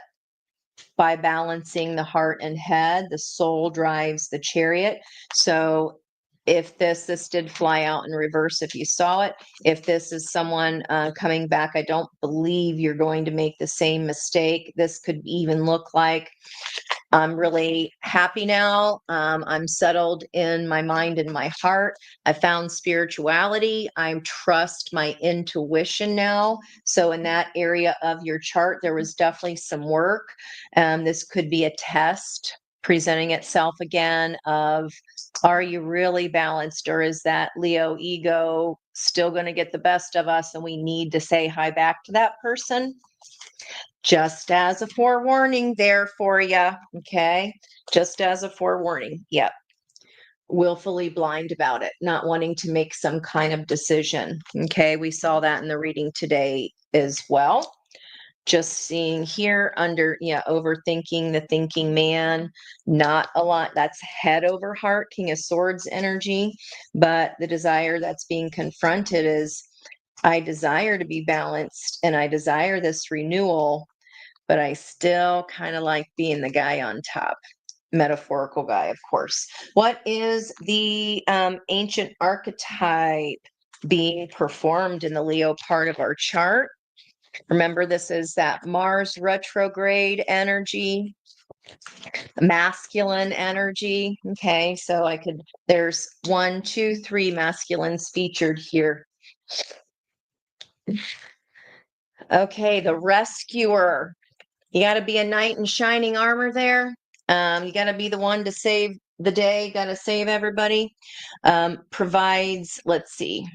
by balancing the heart and head, the soul drives the chariot. So if this did fly out in reverse, if you saw it, if this is someone coming back, I don't believe you're going to make the same mistake. This could even look like, I'm really happy now. I'm settled in my mind and my heart. I found spirituality. I trust my intuition now. So in that area of your chart, there was definitely some work. This could be a test presenting itself again of, are you really balanced, or is that Leo ego still going to get the best of us and we need to say hi back to that person? Just as a forewarning there for you. Okay. Just as a forewarning. Yep. Willfully blind about it, not wanting to make some kind of decision. Okay. We saw that in the reading today as well. Just seeing here under, overthinking, the thinking man, not a lot. That's head over heart, King of Swords energy. But the desire that's being confronted is, I desire to be balanced and I desire this renewal, but I still kind of like being the guy on top. Metaphorical guy, of course. What is the ancient archetype being performed in the Leo part of our chart? Remember, this is that Mars retrograde energy, masculine energy. Okay, so there's 1, 2, 3 masculines featured here. Okay, the rescuer. You got to be a knight in shining armor there. You got to be the one to save the day, got to save everybody. Provides, let's see,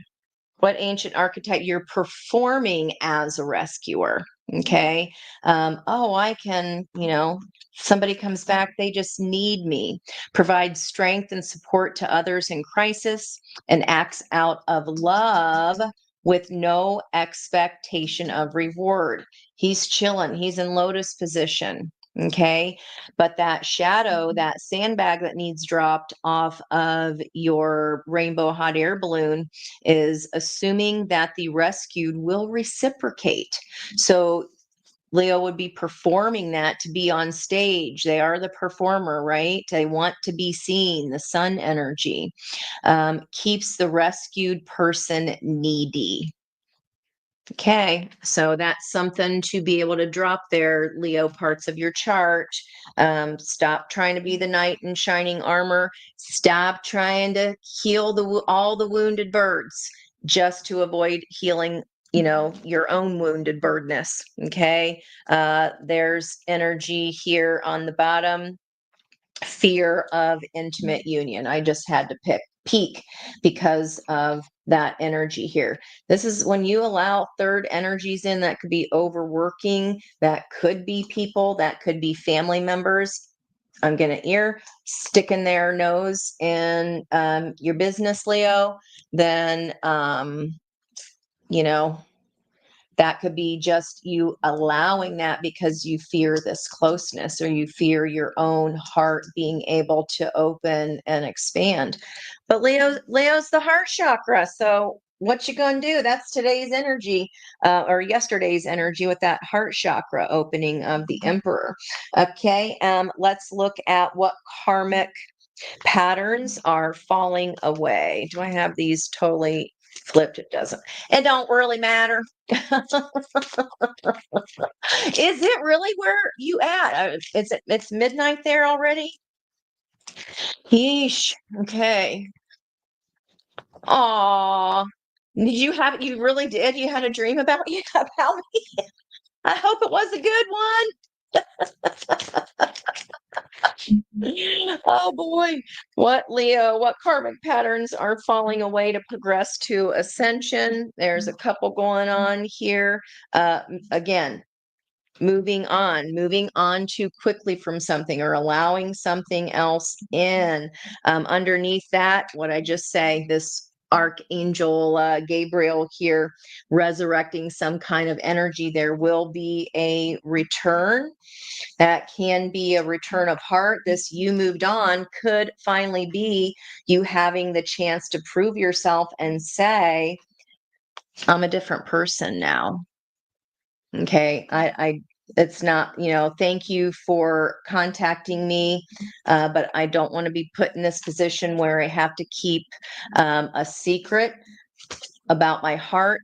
what ancient archetype you're performing as a rescuer. Okay. I can, somebody comes back, they just need me. Provides strength and support to others in crisis and acts out of love with no expectation of reward. He's chilling, he's in lotus position. Okay. But that shadow, that sandbag that needs dropped off of your rainbow hot air balloon is assuming that the rescued will reciprocate. So Leo would be performing that to be on stage. They are the performer, right? They want to be seen. The sun energy keeps the rescued person needy. Okay, so that's something to be able to drop there, Leo parts of your chart. Stop trying to be the knight in shining armor. Stop trying to heal all the wounded birds just to avoid healing, your own wounded birdness. Okay, there's energy here on the bottom. Fear of intimate union. I just had to pick peak because of that energy here. This is when you allow third energies in. That could be overworking, that could be people, that could be family members. I'm going to stick in their nose in your business, Leo. Then, you know, that could be just you allowing that because you fear this closeness, or you fear your own heart being able to open and expand. But Leo's the heart chakra. So what you gonna do? That's today's energy, or yesterday's energy, with that heart chakra opening of the Emperor. Okay, let's look at what karmic patterns are falling away. Do I have these totally flipped? It doesn't. It don't really matter. Is it really where you at? It's midnight there already? Yeesh. Okay. Aw. You really did? You had a dream about you about me? I hope it was a good one. Oh boy. What, Leo, what karmic patterns are falling away to progress to ascension? There's a couple going on here. Again, moving on too quickly from something, or allowing something else in. Underneath that, what I just say, this Archangel Gabriel here resurrecting some kind of energy. There will be a return. That can be a return of heart. This you moved on could finally be you having the chance to prove yourself and say, I'm a different person now. Okay. It's not, thank you for contacting me, but I don't want to be put in this position where I have to keep a secret about my heart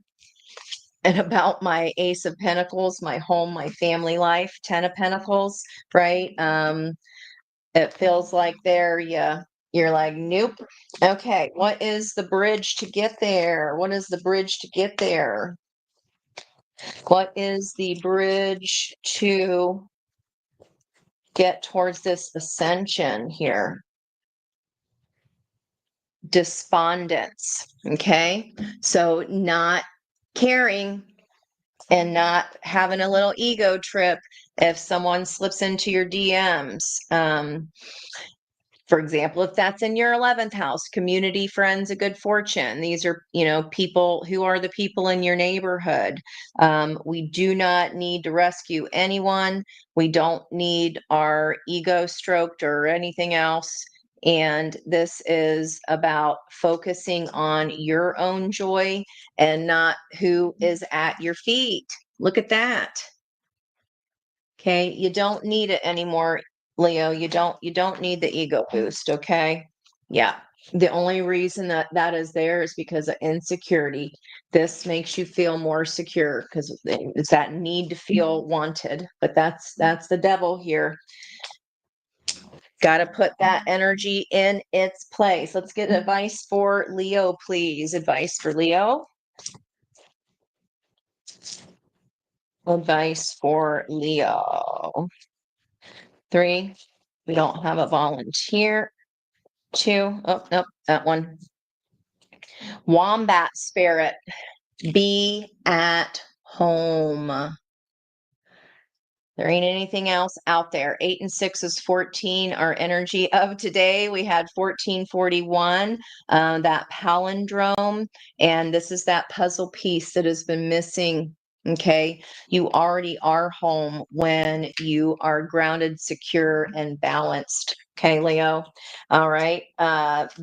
and about my Ace of Pentacles, my home, my family life, 10 of Pentacles, right? It feels like you're like, nope. Okay, what is the bridge to get there? What is the bridge to get there? What is the bridge to get towards this ascension here? Despondence. Okay, so not caring and not having a little ego trip if someone slips into your DMs. For example, if that's in your 11th house, community, friends, a good fortune. These are, people who are the people in your neighborhood. We do not need to rescue anyone. We don't need our ego stroked or anything else. And this is about focusing on your own joy and not who is at your feet. Look at that. Okay, you don't need it anymore, Leo. You don't need the ego boost, okay? Yeah. The only reason that is there is because of insecurity. This makes you feel more secure because it's that need to feel wanted. But that's the devil here. Got to put that energy in its place. Let's get advice for Leo, please. Advice for Leo. Advice for Leo. 3. We don't have a volunteer. 2. Oh, nope, that one. Wombat spirit. Be at home. There ain't anything else out there. 8 and 6 is 14. Our energy of today, we had 1441, that palindrome. And this is that puzzle piece that has been missing. Okay. You already are home when you are grounded, secure, and balanced. Okay, Leo. All right.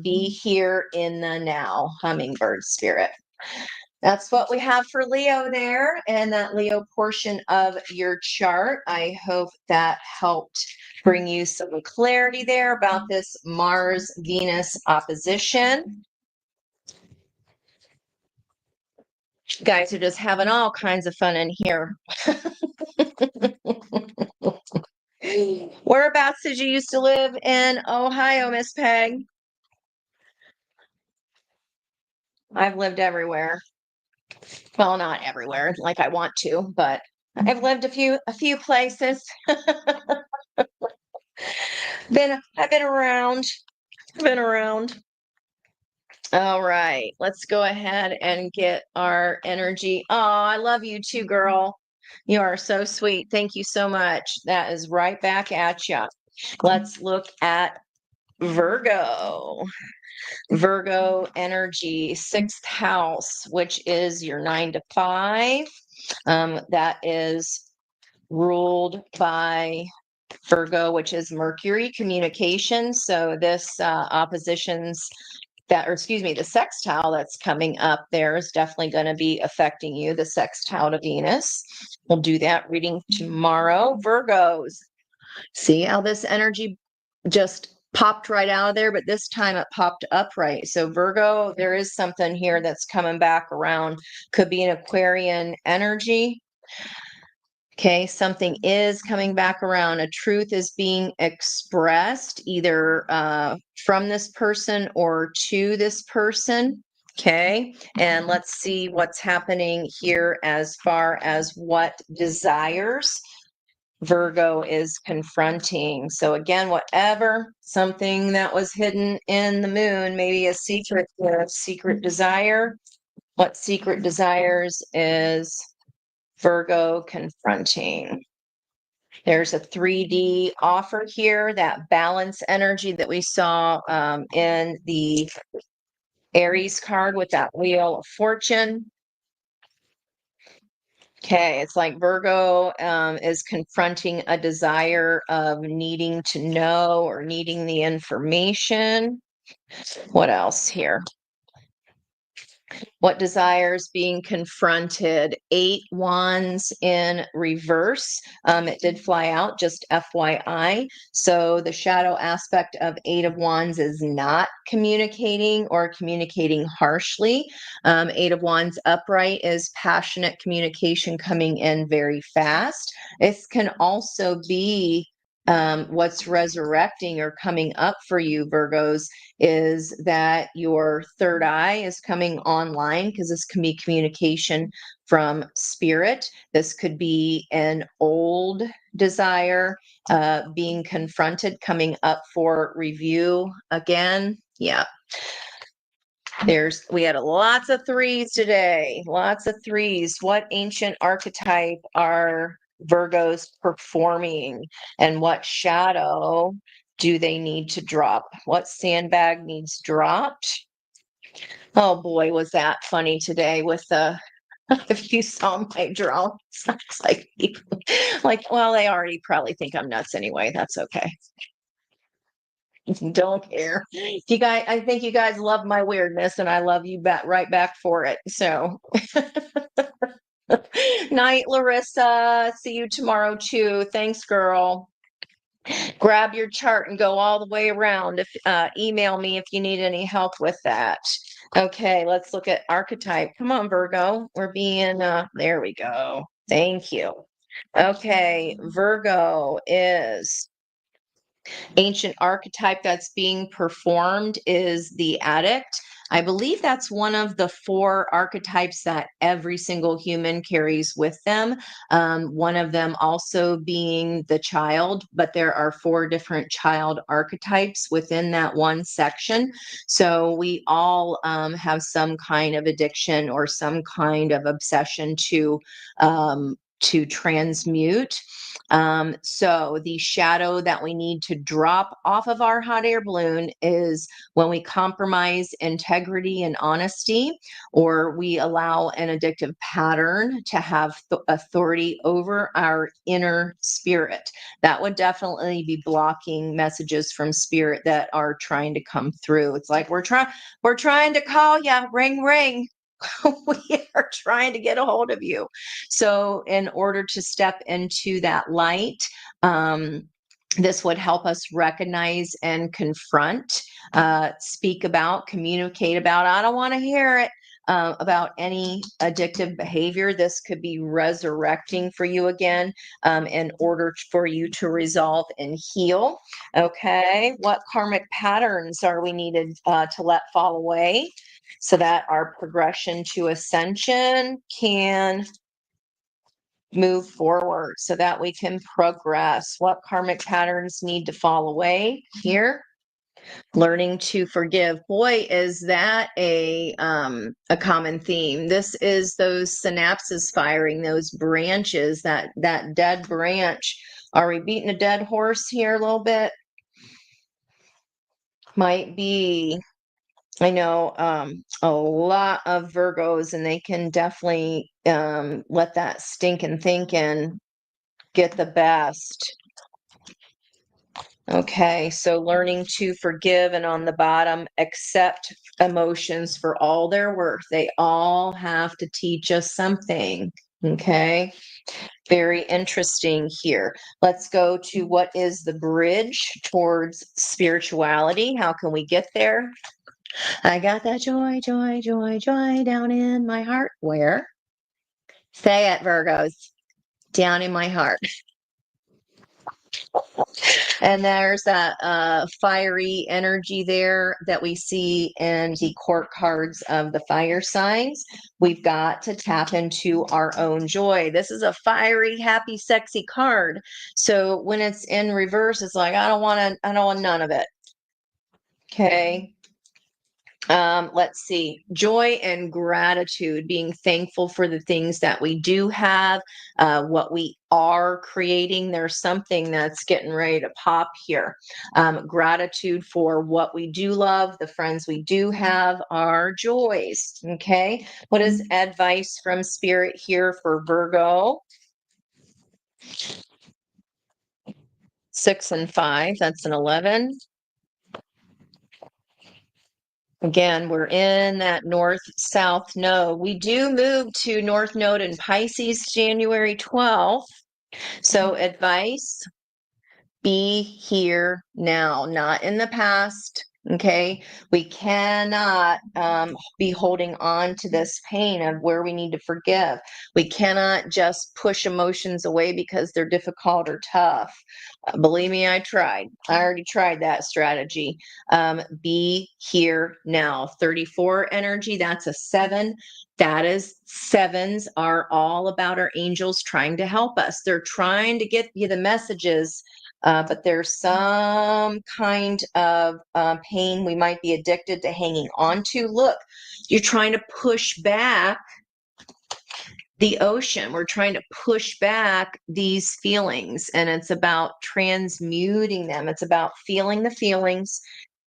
Be here in the now, hummingbird spirit. That's what we have for Leo there, and that Leo portion of your chart. I hope that helped bring you some clarity there about this Mars-Venus opposition. You guys are just having all kinds of fun in here. Whereabouts did you used to live in Ohio, Miss Peg? I've lived everywhere. Well, not everywhere like I want to, but I've lived a few places. I've been around. All right, let's go ahead and get our energy. Oh, I love you too, girl. You are so sweet. Thank you so much. That is right back at you. Let's look at Virgo. Virgo energy, sixth house, which is your 9 to 5. That is ruled by Virgo, which is Mercury communication. So this oppositions that, or excuse me, the sextile that's coming up there is definitely going to be affecting you, the sextile to Venus. We'll do that reading tomorrow. Virgos, see how this energy just popped right out of there, but this time it popped upright. So Virgo, there is something here that's coming back around. Could be an Aquarian energy. Okay, something is coming back around. A truth is being expressed either from this person or to this person. Okay, and let's see what's happening here as far as what desires Virgo is confronting. So again, whatever, something that was hidden in the moon, maybe a secret desire. What secret desires is Virgo confronting? There's a 3D offer here, that balance energy that we saw in the Aries card with that Wheel of Fortune. Okay, it's like Virgo is confronting a desire of needing to know or needing the information. What else here? What desires being confronted? 8 wands in reverse. It did fly out, just FYI. So the shadow aspect of 8 of wands is not communicating or communicating harshly. 8 of wands upright is passionate communication coming in very fast. It can also be what's resurrecting or coming up for you, Virgos, is that your third eye is coming online, because this can be communication from spirit. This could be an old desire being confronted, coming up for review again. Yeah. We had lots of threes today, lots of threes. What ancient archetype are Virgos performing, and what shadow do they need to drop? What sandbag needs dropped? Oh boy, was that funny today with the if you saw my drawings. It's like, well, they already probably think I'm nuts anyway. That's okay. Don't care. You guys, I think you guys love my weirdness, and I love you back right back for it. So night, Larissa. See you tomorrow too. Thanks, girl. Grab your chart and go all the way around. If email me if you need any help with that. Okay, let's look at archetype. Come on, Virgo. We're being there we go. Thank you. Okay, Virgo is ancient archetype that's being performed is the addict. I believe that's one of the 4 archetypes that every single human carries with them. One of them also being the child, but there are 4 different child archetypes within that one section. So we all have some kind of addiction or some kind of obsession to transmute. So the shadow that we need to drop off of our hot air balloon is when we compromise integrity and honesty, or we allow an addictive pattern to have authority over our inner spirit. That would definitely be blocking messages from spirit that are trying to come through. It's like we're trying to call you, ring ring. We are trying to get a hold of you. So in order to step into that light, this would help us recognize and confront, speak about, communicate about. I don't want to hear it. About any addictive behavior. This could be resurrecting for you again in order for you to resolve and heal. Okay, what karmic patterns are we needed to let fall away so that our progression to ascension can move forward, so that we can progress? What karmic patterns need to fall away here? Learning to forgive. Boy, is that a common theme. This is those synapses firing, those branches, that dead branch. Are we beating a dead horse here a little bit? Might be. I know a lot of Virgos, and they can definitely let that stinking thinking get the best. Okay, so learning to forgive, and on the bottom, accept emotions for all their worth. They all have to teach us something. Okay, very interesting here. Let's go to what is the bridge towards spirituality. How can we get there? I got that joy, joy, joy, joy down in my heart. Where? Say it, Virgos. Down in my heart. And there's that fiery energy there that we see in the court cards of the fire signs. We've got to tap into our own joy. This is a fiery, happy, sexy card. So when it's in reverse, it's like, I don't want none of it. Okay. Let's see, joy and gratitude, being thankful for the things that we do have, what we are creating. There's something that's getting ready to pop here. Gratitude for what we do love, the friends we do have, our joys. Okay. What is advice from Spirit here for Virgo? 6 and 5, that's an 11. Again, we're in that north-south node. We do move to north node in Pisces January 12th. So advice, be here now, not in the past. Okay, we cannot be holding on to this pain of where we need to forgive. We cannot just push emotions away because they're difficult or tough. Believe me, I tried. I already tried that strategy. Be here now. 34 energy, that's a 7. That is, sevens are all about our angels trying to help us. They're trying to get you the messages, but there's some kind of pain we might be addicted to hanging on to. Look, you're trying to push back the ocean. We're trying to push back these feelings, and it's about transmuting them. It's about feeling the feelings,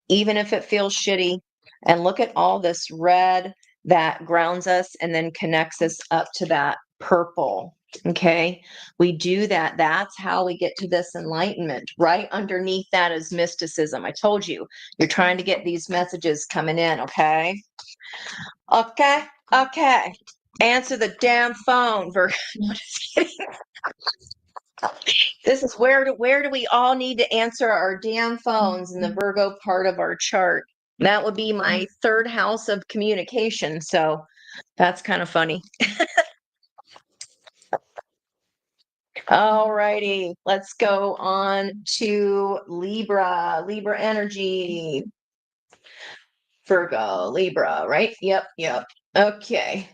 even if it feels shitty. And look at all this red that grounds us and then connects us up to that purple. Okay, we do that. That's how we get to this enlightenment. Right underneath that is mysticism. I told you, you're trying to get these messages coming in. Okay. Okay. Okay. Answer the damn phone, Virgo. No, just kidding. This is where do we all need to answer our damn phones in the Virgo part of our chart. That would be my third house of communication. So that's kind of funny. All righty, let's go on to Libra. Libra energy. Virgo, Libra, right? Yep, yep. Okay.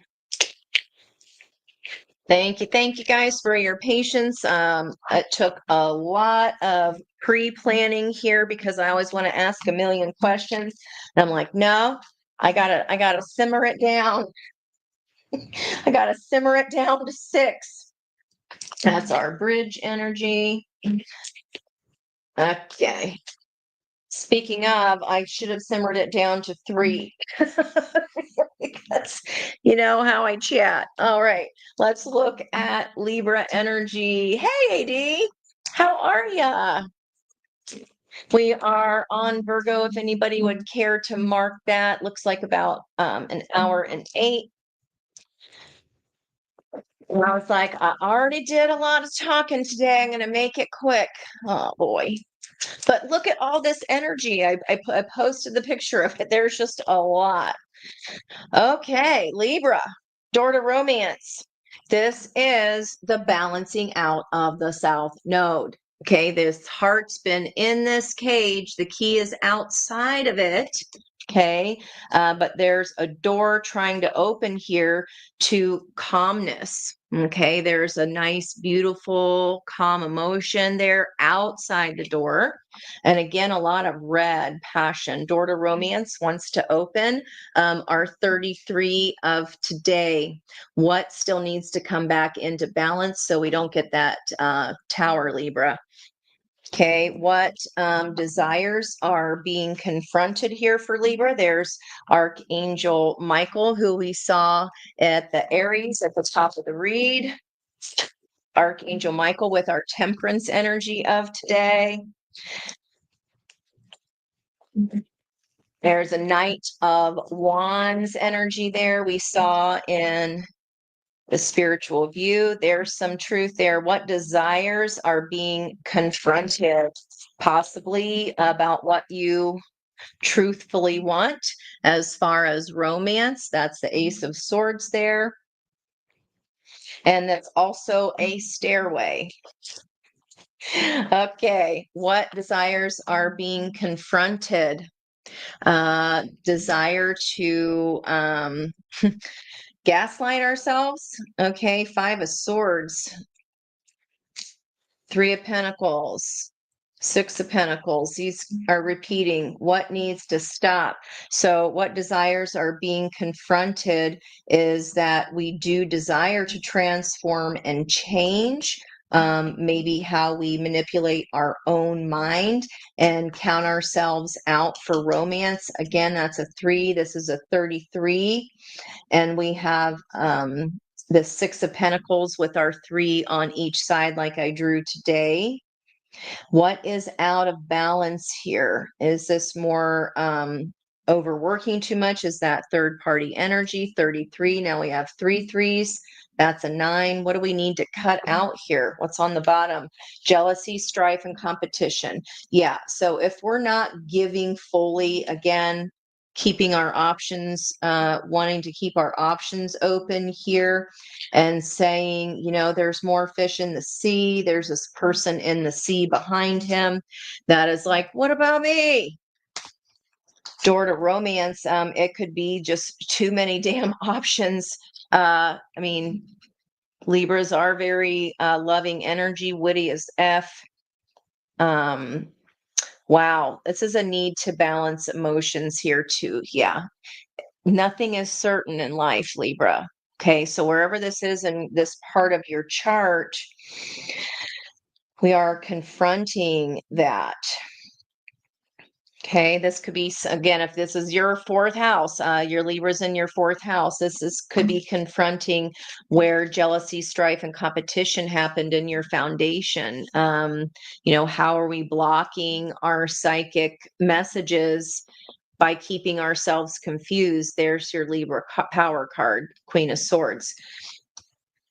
Thank you guys for your patience. It took a lot of pre-planning here because I always want to ask a million questions. And I'm like, no, I gotta simmer it down. I gotta simmer it down to 6. That's our bridge energy. Okay. Speaking of, I should have simmered it down to 3. That's, how I chat. All right, let's look at Libra energy. Hey, AD, how are ya? We are on Virgo. If anybody would care to mark that, looks like about an hour and 8. And I was like, I already did a lot of talking today. I'm going to make it quick. Oh boy. But look at all this energy. I posted the picture of it. There's just a lot. Okay, Libra, door to romance. This is the balancing out of the South Node. Okay, this heart's been in this cage. The key is outside of it. Okay, but there's a door trying to open here to calmness. Okay, there's a nice, beautiful, calm emotion there outside the door. And again, a lot of red passion. Door to romance wants to open. Our 33 of today. What still needs to come back into balance so we don't get that Tower Libra? Okay, what desires are being confronted here for Libra? There's Archangel Michael, who we saw at the Aries at the top of the read. Archangel Michael with our temperance energy of today. There's a Knight of Wands energy there we saw in the spiritual view. There's some truth there. What desires are being confronted, possibly about what you truthfully want as far as romance? That's the Ace of Swords there. And that's also a stairway. Okay, what desires are being confronted? Desire to gaslight ourselves. Okay, Five of Swords, Three of Pentacles, Six of Pentacles. These are repeating. What needs to stop? So, what desires are being confronted is that we do desire to transform and change. Maybe how we manipulate our own mind and count ourselves out for romance. Again, that's a 3. This is a 33. And we have the Six of Pentacles with our 3 on each side, like I drew today. What is out of balance here? Is this more overworking too much? Is that third party energy? 33. Now we have 3 threes. That's a 9. What do we need to cut out here? What's on the bottom? Jealousy, strife, and competition. Yeah. So if we're not giving fully, again, keeping our options, wanting to keep our options open here and saying, there's more fish in the sea. There's this person in the sea behind him that is like, what about me? Door to romance. It could be just too many damn options. I mean, Libras are very loving energy, witty as F. Wow, this is a need to balance emotions here too. Yeah. Nothing is certain in life, Libra. Okay, so wherever this is in this part of your chart, we are confronting that. Okay, this could be, again, if this is your fourth house, your Libra's in your fourth house, could be confronting where jealousy, strife, and competition happened in your foundation. How are we blocking our psychic messages by keeping ourselves confused? There's your Libra power card, Queen of Swords.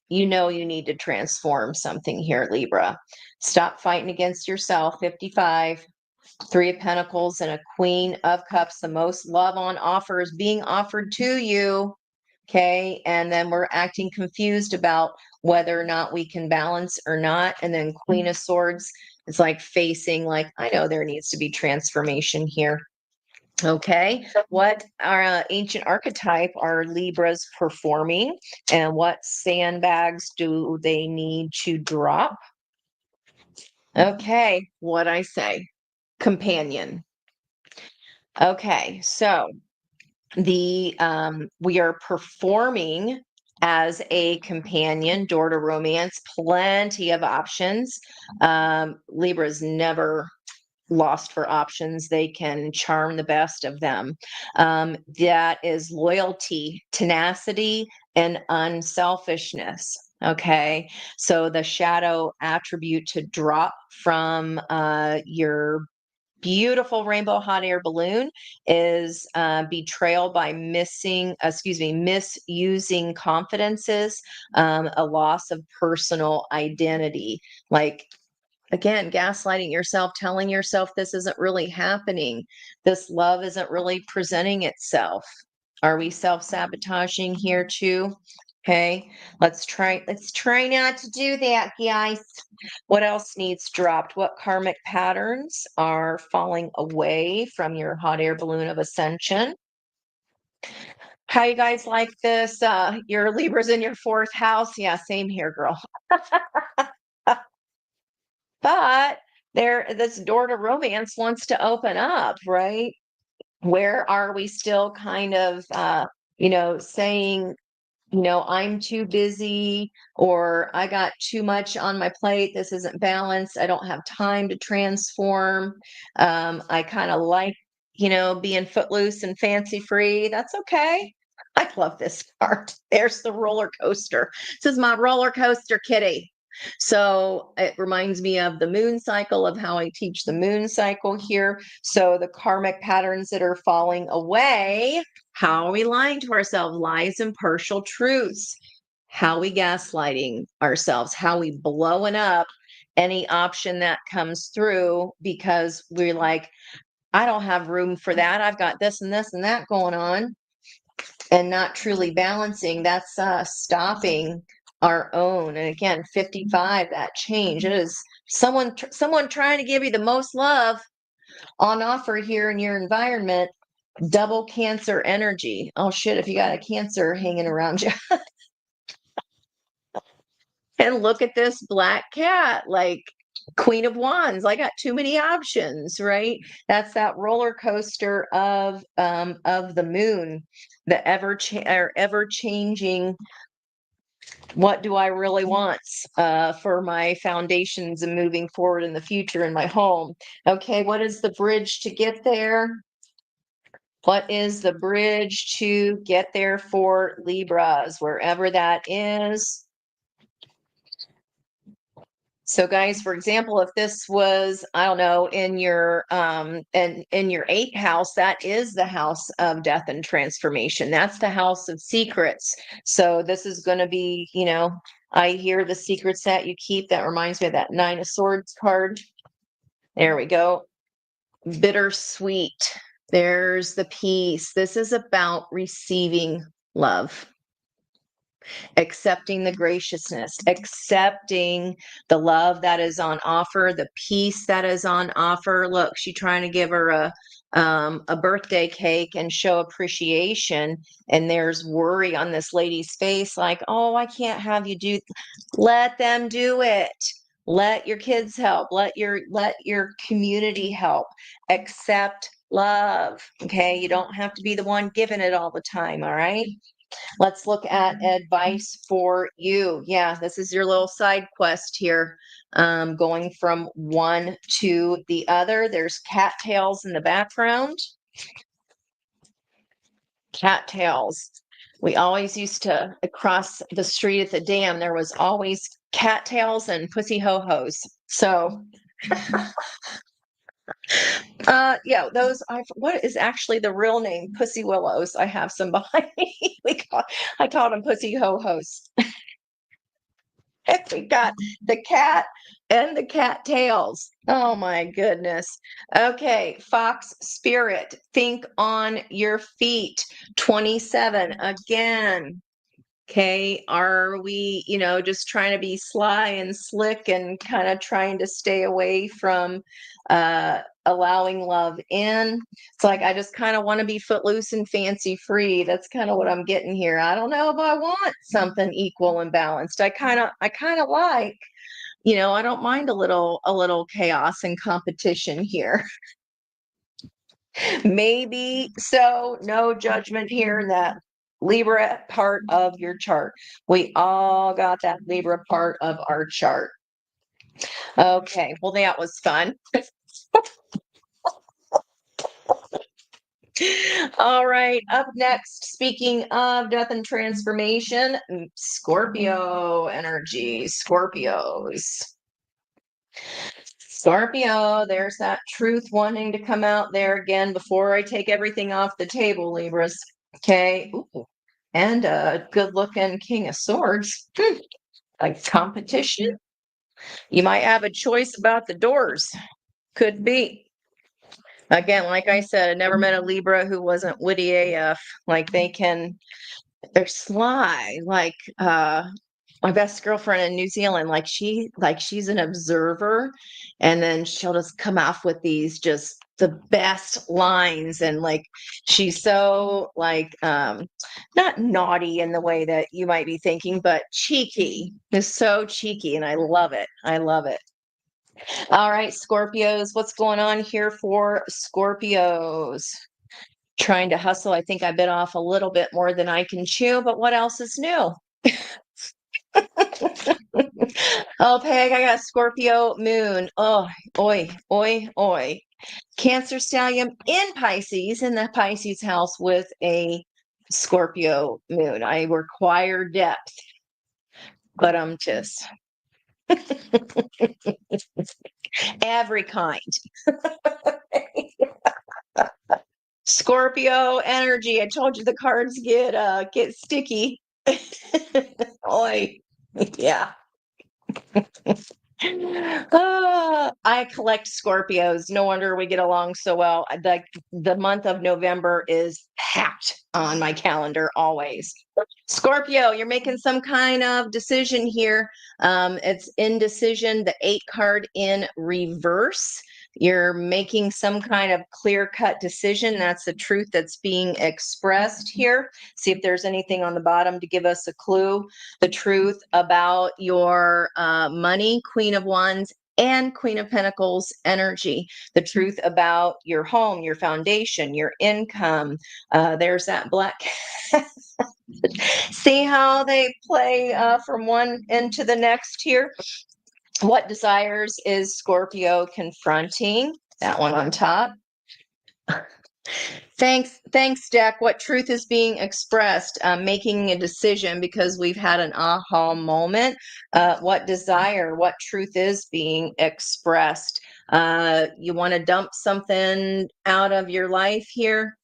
You need to transform something here, Libra. Stop fighting against yourself. 55, Three of Pentacles, and a Queen of Cups. The most love on offer is being offered to you. Okay. And then we're acting confused about whether or not we can balance or not. And then Queen of Swords is like facing, like, I know there needs to be transformation here. Okay, what ancient archetype are Libras performing, and what sandbags do they need to drop? Okay, what I say, companion. Okay, so the we are performing as a companion, door to romance, plenty of options. Libras never lost for options. They can charm the best of them. That is loyalty, tenacity, and unselfishness. Okay. So the shadow attribute to drop from your beautiful rainbow hot air balloon is betrayal by misusing confidences, a loss of personal identity. Like, again, gaslighting yourself, telling yourself this isn't really happening. This love isn't really presenting itself. Are we self-sabotaging here too? Okay, let's try not to do that, guys. What else needs dropped? What karmic patterns are falling away from your hot air balloon of ascension? How you guys like this? Your Libra's in your fourth house. Yeah, same here, girl. But this door to romance wants to open up, right? Where are we still kind of, saying, I'm too busy, or I got too much on my plate. This isn't balanced. I don't have time to transform. I kind of like, being footloose and fancy free. That's okay. I love this card. There's the roller coaster. This is my roller coaster kitty. So it reminds me of the moon cycle, of how I teach the moon cycle here. So the karmic patterns that are falling away, how are we lying to ourselves? Lies and partial truths. How we gaslighting ourselves, how we blowing up any option that comes through because we're like, I don't have room for that. I've got this and this and that going on, and not truly balancing. That's stopping our own. And again, 55, that change. It is someone trying to give you the most love on offer here in your environment. Double Cancer energy. Oh shit, if you got a Cancer hanging around you. And look at this black cat, like Queen of Wands. I got too many options, right? That's that roller coaster of the moon, the ever changing. What do I really want for my foundations and moving forward in the future in my home? Okay, what is the bridge to get there? What is the bridge to get there for Libras, wherever that is? So guys, for example, if this was, I don't know, in your in your eighth house, that is the house of death and transformation. That's the house of secrets. So this is going to be, I hear the secrets that you keep. That reminds me of that Nine of Swords card. There we go. Bittersweet. There's the peace. This is about receiving love, accepting the graciousness, accepting the love that is on offer, the peace that is on offer. Look, she's trying to give her a birthday cake and show appreciation, and there's worry on this lady's face, like, oh, I can't have you do. Let them do it. Let your kids help. Let your community help. Accept love. Okay, you don't have to be the one giving it all the time. All right. Let's look at advice for you. Yeah, this is your little side quest here, going from one to the other. There's cattails in the background. Cattails. We always used to, across the street at the dam, there was always cattails and pussy ho-hos. So yeah, those what is actually the real name? Pussy willows. I have some behind me. I called them pussy ho-hos. We got the cat and the cattails. Oh my goodness. Okay, Fox Spirit, think on your feet. 27 again. Okay, are we, just trying to be sly and slick and kind of trying to stay away from allowing love in? It's like I just kind of want to be footloose and fancy free. That's kind of what I'm getting here. I don't know if I want something equal and balanced. I kind of like, I don't mind a little chaos and competition here. Maybe so, no judgment here in that Libra part of your chart. We all got that Libra part of our chart. Okay, well, that was fun. All right, up next, speaking of death and transformation, Scorpio energy, Scorpios. Scorpio, there's that truth wanting to come out there again before I take everything off the table, Libras. Okay. Ooh. And a good looking King of Swords. Like competition. You might have a choice about the doors. Could be. Again, like I said, I never met a Libra who wasn't witty AF. Like they're sly. Like my best girlfriend in New Zealand, she's an observer, and then she'll just come off with these just the best lines, and like she's so like not naughty in the way that you might be thinking, but cheeky. Is so cheeky, and I love it. I love it. All right, Scorpios, what's going on here for Scorpios? Trying to hustle. I think I bit off a little bit more than I can chew, but what else is new? Oh, Peg, I got Scorpio moon. Oh, oi, oi, oi. Cancer stallion in Pisces, in the Pisces house with a Scorpio moon. I require depth, but I'm just every kind. Scorpio energy. I told you the cards get sticky. Oi. Yeah. I collect Scorpios. No wonder we get along so well. The month of November is packed on my calendar always. Scorpio, you're making some kind of decision here. It's indecision, the 8 card in reverse. You're making some kind of clear-cut decision. That's the truth that's being expressed here. See if there's anything on the bottom to give us a clue. The truth about your money, Queen of Wands, and Queen of Pentacles energy. The truth about your home, your foundation, your income. There's that black. See how they play from one end to the next here? What desires is Scorpio confronting? That one on top. Thanks, Deck. What truth is being expressed? Making a decision because we've had an aha moment. What desire, what truth is being expressed? You want to dump something out of your life here?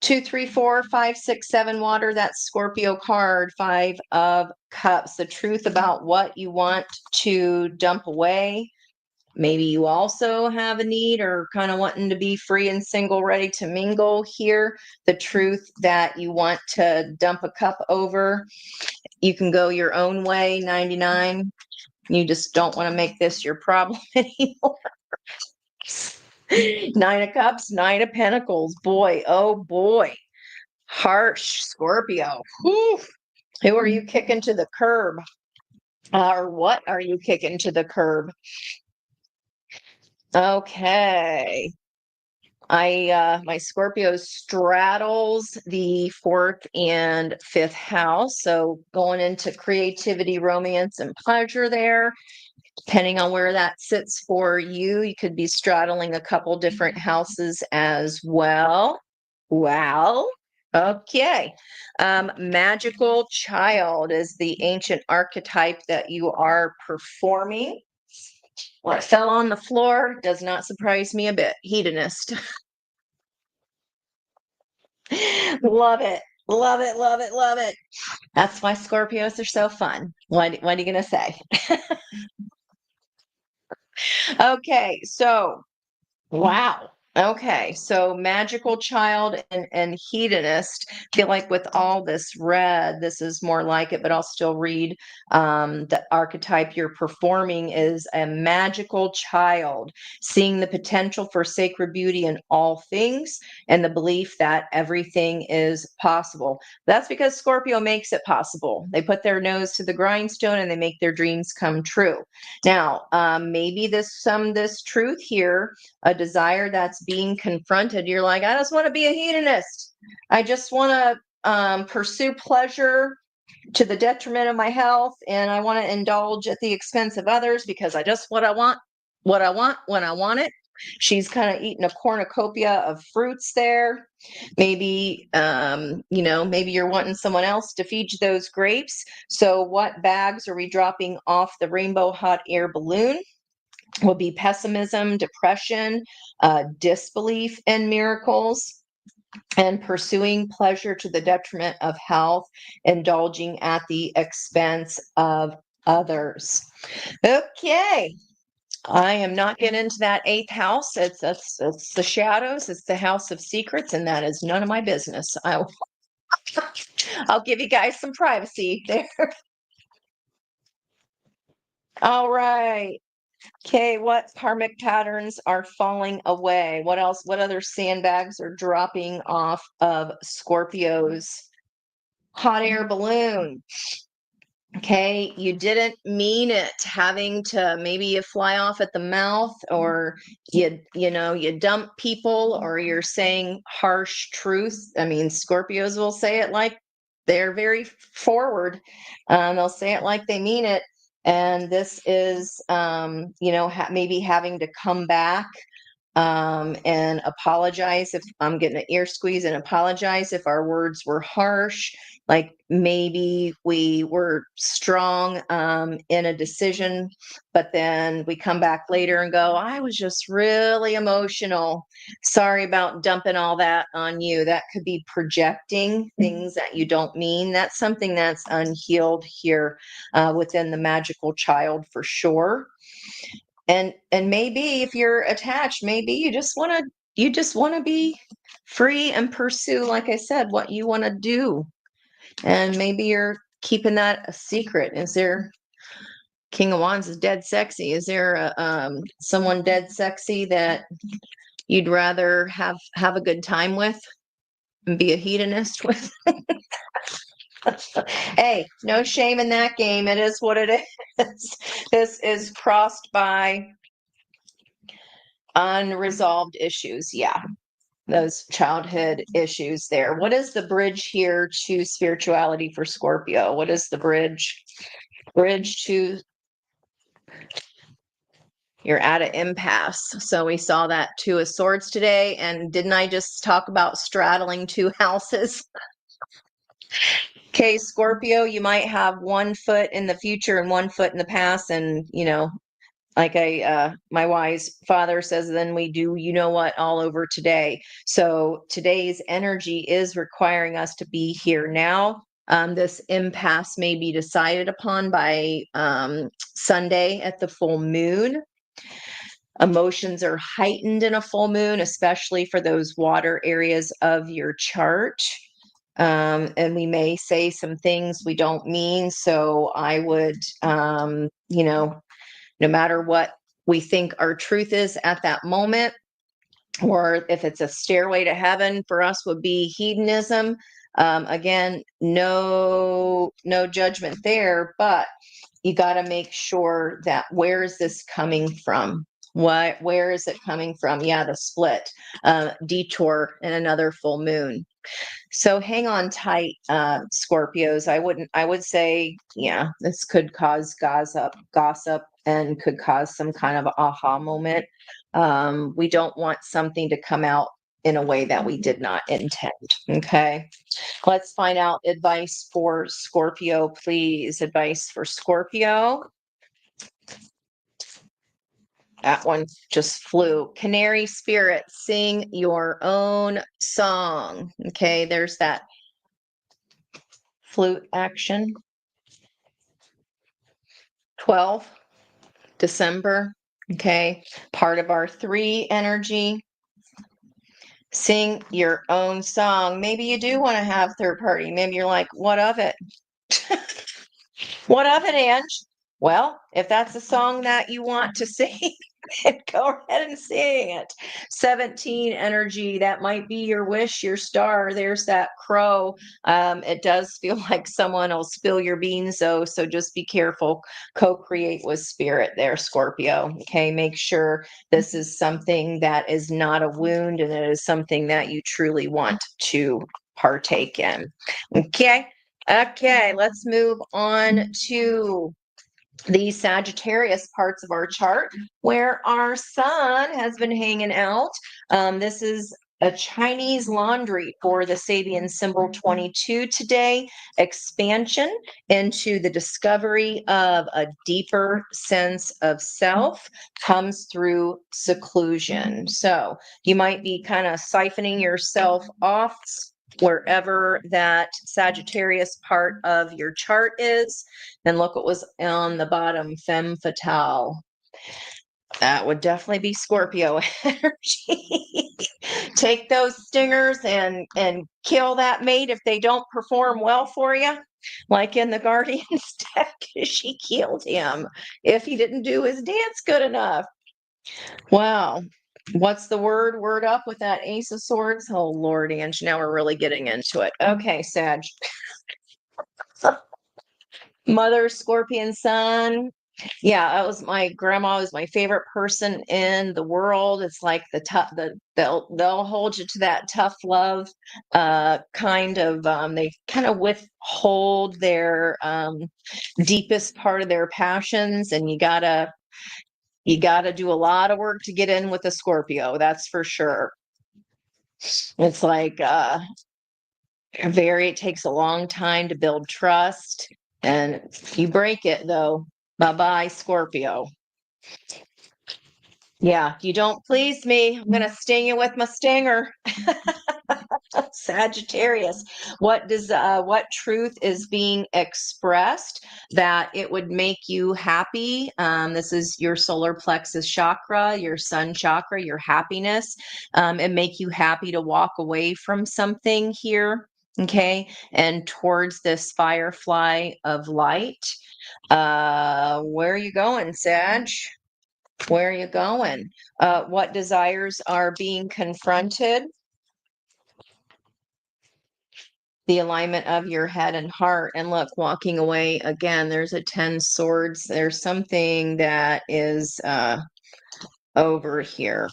2, 3, 4, 5, 6, 7 water. That's Scorpio card. 5 of Cups. The truth about what you want to dump away. Maybe you also have a need or kind of wanting to be free and single, ready to mingle here. The truth that you want to dump a cup over. You can go your own way, 99. You just don't want to make this your problem anymore. 9 of Cups, 9 of Pentacles. Boy, oh boy. Harsh Scorpio. Whew. Who are you kicking to the curb? Or what are you kicking to the curb? Okay. My Scorpio straddles the 4th and 5th house. So going into creativity, romance, and pleasure there. Depending on where that sits for you, you could be straddling a couple different houses as well. Wow. Okay. Magical child is the ancient archetype that you are performing. What fell on the floor does not surprise me a bit. Hedonist. Love it. Love it. Love it. Love it. That's why Scorpios are so fun. What are you going to say? Okay. So, wow. Okay, so magical child and hedonist. Feel like with all this red, this is more like it, but I'll still read the archetype you're performing is a magical child, seeing the potential for sacred beauty in all things and the belief that everything is possible. That's because Scorpio makes it possible. They put their nose to the grindstone and they make their dreams come true. Now, maybe this truth here, a desire that's being confronted. You're like, I just want to be a hedonist. I just want to pursue pleasure to the detriment of my health, and I want to indulge at the expense of others because I just what I want when I want it. She's kind of eating a cornucopia of fruits there. Maybe maybe you're wanting someone else to feed you those grapes. So what bags are we dropping off the rainbow hot air balloon? Will be pessimism, depression, disbelief in miracles, and pursuing pleasure to the detriment of health, indulging at the expense of others. Okay. I am not getting into that 8th house. It's the shadows. It's the house of secrets, and that is none of my business. I'll give you guys some privacy there. All right. Okay, what karmic patterns are falling away? What else? What other sandbags are dropping off of Scorpio's hot air balloon? Okay, you didn't mean it, having to, maybe you fly off at the mouth, or you dump people, or you're saying harsh truths. I mean, Scorpios will say it like they're very forward. They'll say it like they mean it. And this is, maybe having to come back and apologize if I'm getting an ear squeeze, and apologize if our words were harsh. Like maybe we were strong in a decision, but then we come back later and go, I was just really emotional. Sorry about dumping all that on you. That could be projecting things that you don't mean. That's something that's unhealed here within the magical child for sure. And maybe if you're attached, maybe you just want to be free and pursue, like I said, what you want to do. And maybe you're keeping that a secret. Is there, King of Wands is dead sexy? Is there someone dead sexy that you'd rather have a good time with and be a hedonist with? Hey, no shame in that game. It is what it is. This is crossed by unresolved issues. Yeah, those childhood issues there. What is the bridge here to spirituality for Scorpio? What is the bridge to, you're at an impasse. So we saw that Two of Swords today. And didn't I just talk about straddling two houses? Okay, Scorpio, you might have one foot in the future and one foot in the past. And, like my wise father says, then we do, what, all over today. So today's energy is requiring us to be here now. This impasse may be decided upon by Sunday at the full moon. Emotions are heightened in a full moon, especially for those water areas of your chart. And we may say some things we don't mean. So I would, no matter what we think our truth is at that moment, or if it's a stairway to heaven, for us would be hedonism. Again, no judgment there, but you got to make sure that, where is this coming from? Where is it coming from? Yeah, the split, detour, and another full moon. So hang on tight, Scorpios. I would say, yeah, this could cause gossip, and could cause some kind of aha moment. We don't want something to come out in a way that we did not intend. Okay. Let's find out advice for Scorpio, please. Advice for Scorpio. That one just flew. Canary spirit, sing your own song. Okay, there's that flute action. 12, December. Okay, part of our 3 energy. Sing your own song. Maybe you do want to have third party. Maybe you're like, what of it? What of it, Ange? Well, if that's a song that you want to sing, then go ahead and sing it. 17 energy, that might be your wish, your star. There's that crow. It does feel like someone will spill your beans, though, so just be careful. Co-create with spirit there, Scorpio. Okay, make sure this is something that is not a wound, and it is something that you truly want to partake in. Okay. Okay, let's move on to the Sagittarius parts of our chart, where our sun has been hanging out. This is a Chinese laundry for the Sabian symbol 22 today. Expansion into the discovery of a deeper sense of self comes through seclusion. So you might be kind of siphoning yourself off wherever that Sagittarius part of your chart is. And look what was on the bottom, femme fatale. That would definitely be Scorpio energy. Take those stingers and kill that mate if they don't perform well for you. like in the Guardians deck, she killed him if he didn't do his dance good enough. Wow. What's the word? Word up with that Ace of Swords? Oh, Lord, Ange, now we're really getting into it. Okay, Sag. Mother, Scorpion, Sun. Yeah, that was my grandma was my favorite person in the world. It's like they'll hold you to that tough love kind of they kind of withhold their deepest part of their passions, and you gotta do a lot of work to get in with a Scorpio, that's for sure. It's like it takes a long time to build trust. And if you break it though, bye-bye, Scorpio. Yeah, you don't please me, I'm gonna sting you with my stinger. Sagittarius. What truth is being expressed that it would make you happy? This is your solar plexus chakra, your sun chakra, your happiness, and make you happy to walk away from something here. Okay, and towards this firefly of light. Where are you going, Sag? Where are you going? What desires are being confronted? The alignment of your head and heart. And look, walking away again, there's a 10 swords. There's something that is over here.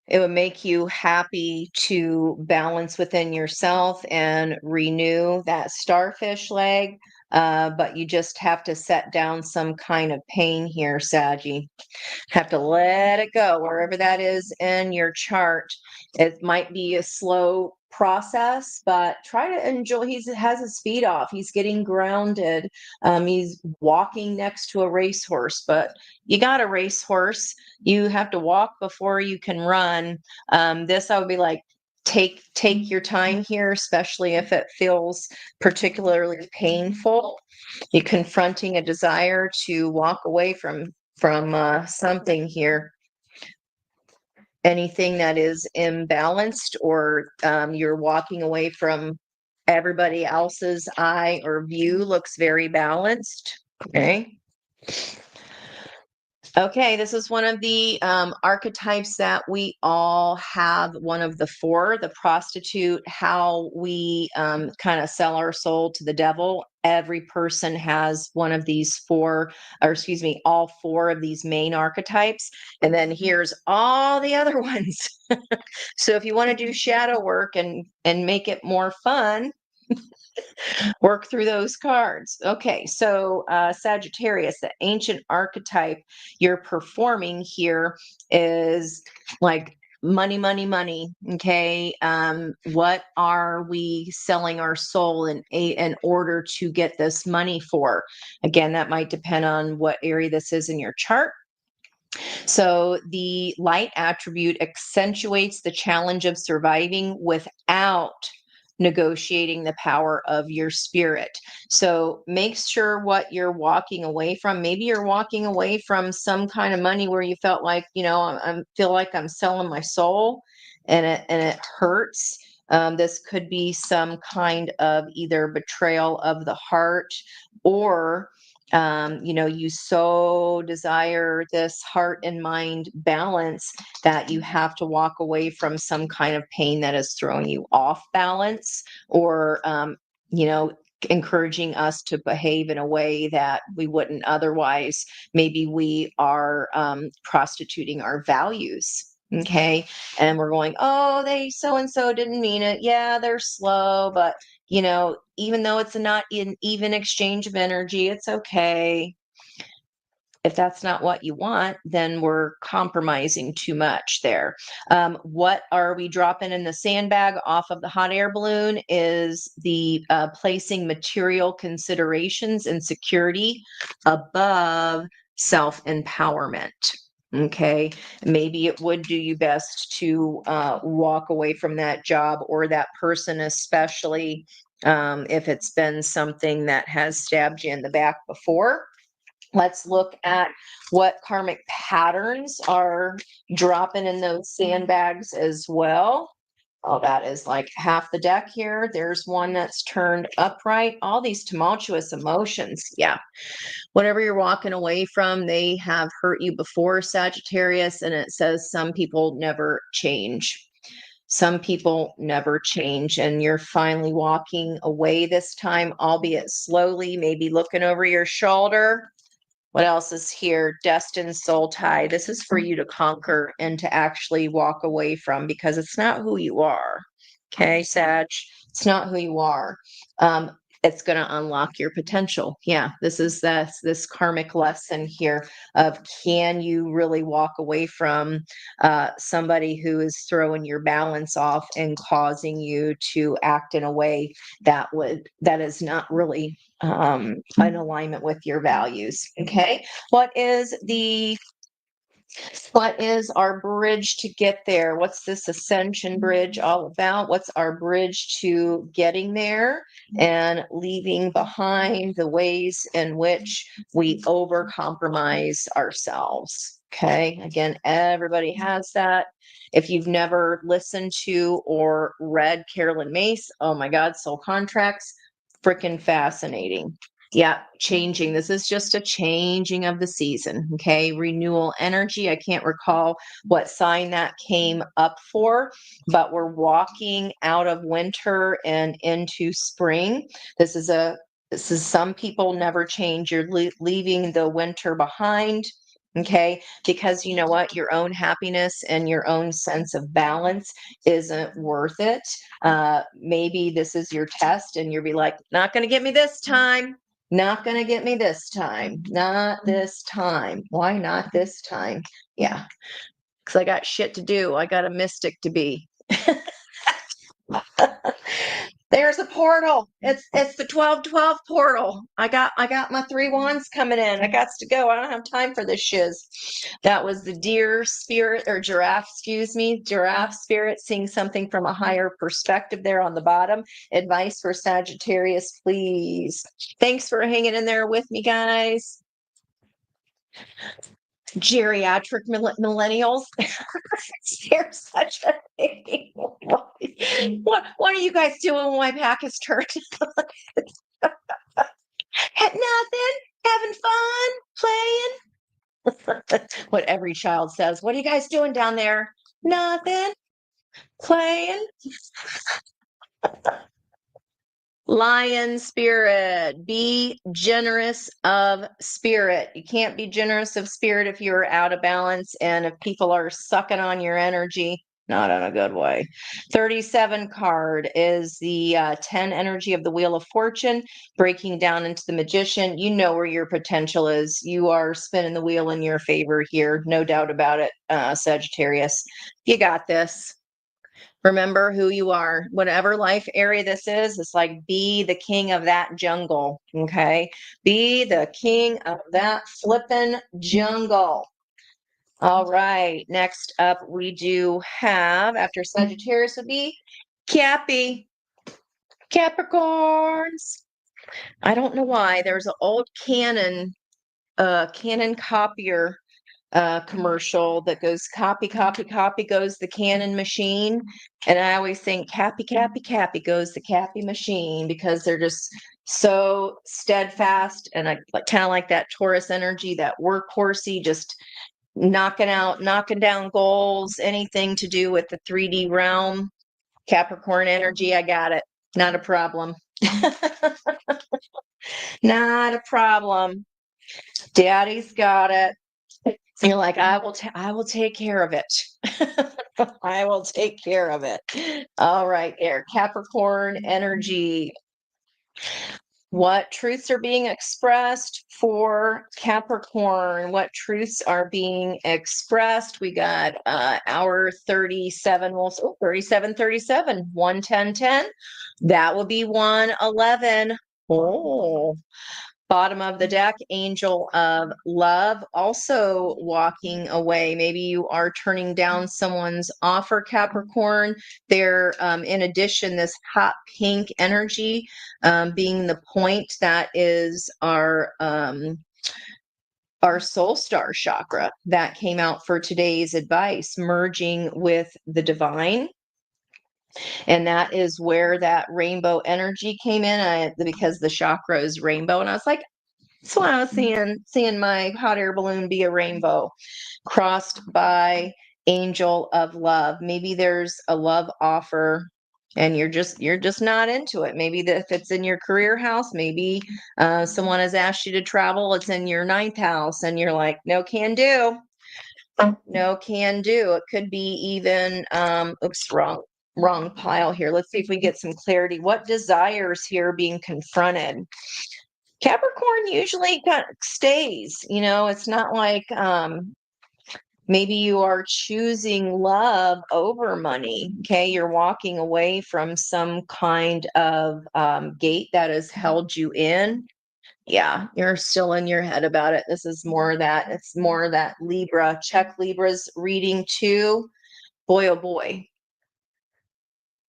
It would make you happy to balance within yourself and renew that starfish leg. But you just have to set down some kind of pain here, Saggy. Have to let it go wherever that is in your chart. It might be a slow process, but try to enjoy. He has his feet off. He's getting grounded. He's walking next to a racehorse, but you got a racehorse. You have to walk before you can run. This I would be like, take your time here, especially if it feels particularly painful. You're confronting a desire to walk away from something here, anything that is imbalanced, or you're walking away from everybody else's eye or view looks very balanced. Okay. Okay, this is one of the archetypes that we all have, one of the four, the prostitute, how we kind of sell our soul to the devil. Every person has one of these four, or excuse me, all four of these main archetypes. And then here's all the other ones. So if you want to do shadow work and make it more fun, work through those cards. Okay, so Sagittarius, the ancient archetype you're performing here is like money, money, money. Okay, what are we selling our soul in order to get this money for? Again, that might depend on what area this is in your chart. So the light attribute accentuates the challenge of surviving without negotiating the power of your spirit. So make sure what you're walking away from. Maybe you're walking away from some kind of money where you felt like, I feel like I'm selling my soul, and it hurts. This could be some kind of either betrayal of the heart, or you so desire this heart and mind balance that you have to walk away from some kind of pain that is throwing you off balance, or encouraging us to behave in a way that we wouldn't otherwise. Maybe we are prostituting our values. Okay. And we're going, oh, they so and so didn't mean it. Yeah, they're slow, but even though it's not an even exchange of energy, it's okay. If that's not what you want, then we're compromising too much there. What are we dropping in the sandbag off of the hot air balloon is the placing material considerations and security above self-empowerment. Okay, maybe it would do you best to walk away from that job or that person, especially if it's been something that has stabbed you in the back before. Let's look at what karmic patterns are dropping in those sandbags as well. Oh, that is like half the deck here. There's one that's turned upright. All these tumultuous emotions. Yeah. Whatever you're walking away from, they have hurt you before, Sagittarius. And it says some people never change. Some people never change. And you're finally walking away this time, albeit slowly, maybe looking over your shoulder. What else is here? Destined soul tie. This is for you to conquer and to actually walk away from because it's not who you are. Okay, Sag, it's not who you are. It's going to unlock your potential. Yeah, this is this karmic lesson here of can you really walk away from somebody who is throwing your balance off and causing you to act in a way that is not really in alignment with your values. Okay, what is our bridge to get there? What's this ascension bridge all about? What's our bridge to getting there and leaving behind the ways in which we overcompromise ourselves? Okay, again, everybody has that. If you've never listened to or read Carolyn Mace, oh my God, Soul Contracts, freaking fascinating. Yeah, changing. This is just a changing of the season. Okay. Renewal energy. I can't recall what sign that came up for, but we're walking out of winter and into spring. This is some people never change. You're leaving the winter behind. Okay. Because you know what? Your own happiness and your own sense of balance isn't worth it. Maybe this is your test and you'll be like, not going to get me this time. Not going to get me this time. Not this time. Why not this time? Yeah, because I got shit to do. I got a mystic to be. There's a portal. It's the 12-12 portal. I got my 3 wands coming in. I got to go. I don't have time for this shiz. That was the deer spirit or giraffe, excuse me, giraffe spirit seeing something from a higher perspective there on the bottom. Advice for Sagittarius, please. Thanks for hanging in there with me, guys. Geriatric millennials. They're such a thing. What are you guys doing when my pack is turned? Nothing. Having fun, playing. What every child says. What are you guys doing down there? Nothing. Playing. Lion spirit, be generous of spirit. You can't be generous of spirit if you're out of balance and if people are sucking on your energy, not in a good way. 37 card is the 10 energy of the Wheel of Fortune, breaking down into the Magician. You know where your potential is. You are spinning the wheel in your favor here, no doubt about it, Sagittarius. You got this. Remember who you are. Whatever life area this is, it's like be the king of that jungle. Okay. Be the king of that flippin' jungle. All right. Next up, we do have, after Sagittarius would be Cappy. Capricorns. I don't know why. There's an old Canon copier commercial that goes copy, copy, copy goes the Canon machine. And I always think cappy, cappy, cappy goes the cappy machine because they're just so steadfast and like kind of like that Taurus energy, that workhorsey, just knocking down goals, anything to do with the 3D realm. Capricorn energy, I got it. Not a problem. Not a problem. Daddy's got it. You're like, I will take care of it. I will take care of it. All right, there. Capricorn energy. What truths are being expressed for Capricorn? What truths are being expressed? We got hour 37, well, 37, 37, 110, 10. That will be 111. Oh, bottom of the deck, angel of love, also walking away. Maybe you are turning down someone's offer, Capricorn. There, in addition, this hot pink energy being the point that is our soul star chakra that came out for today's advice, merging with the divine. And that is where that rainbow energy came in, because the chakra is rainbow. And I was like, that's why I was seeing my hot air balloon be a rainbow crossed by angel of love. Maybe there's a love offer and you're just not into it. Maybe if it's in your career house, maybe someone has asked you to travel, it's in your ninth house, and you're like, no can do. No can do. It could be even oops, wrong pile here. Let's see if we get some clarity. What desires here being confronted? Capricorn usually kind of stays, it's not like maybe you are choosing love over money. Okay. You're walking away from some kind of gate that has held you in. Yeah, you're still in your head about it. It's more that Libra. Check Libra's reading too. Boy, oh boy.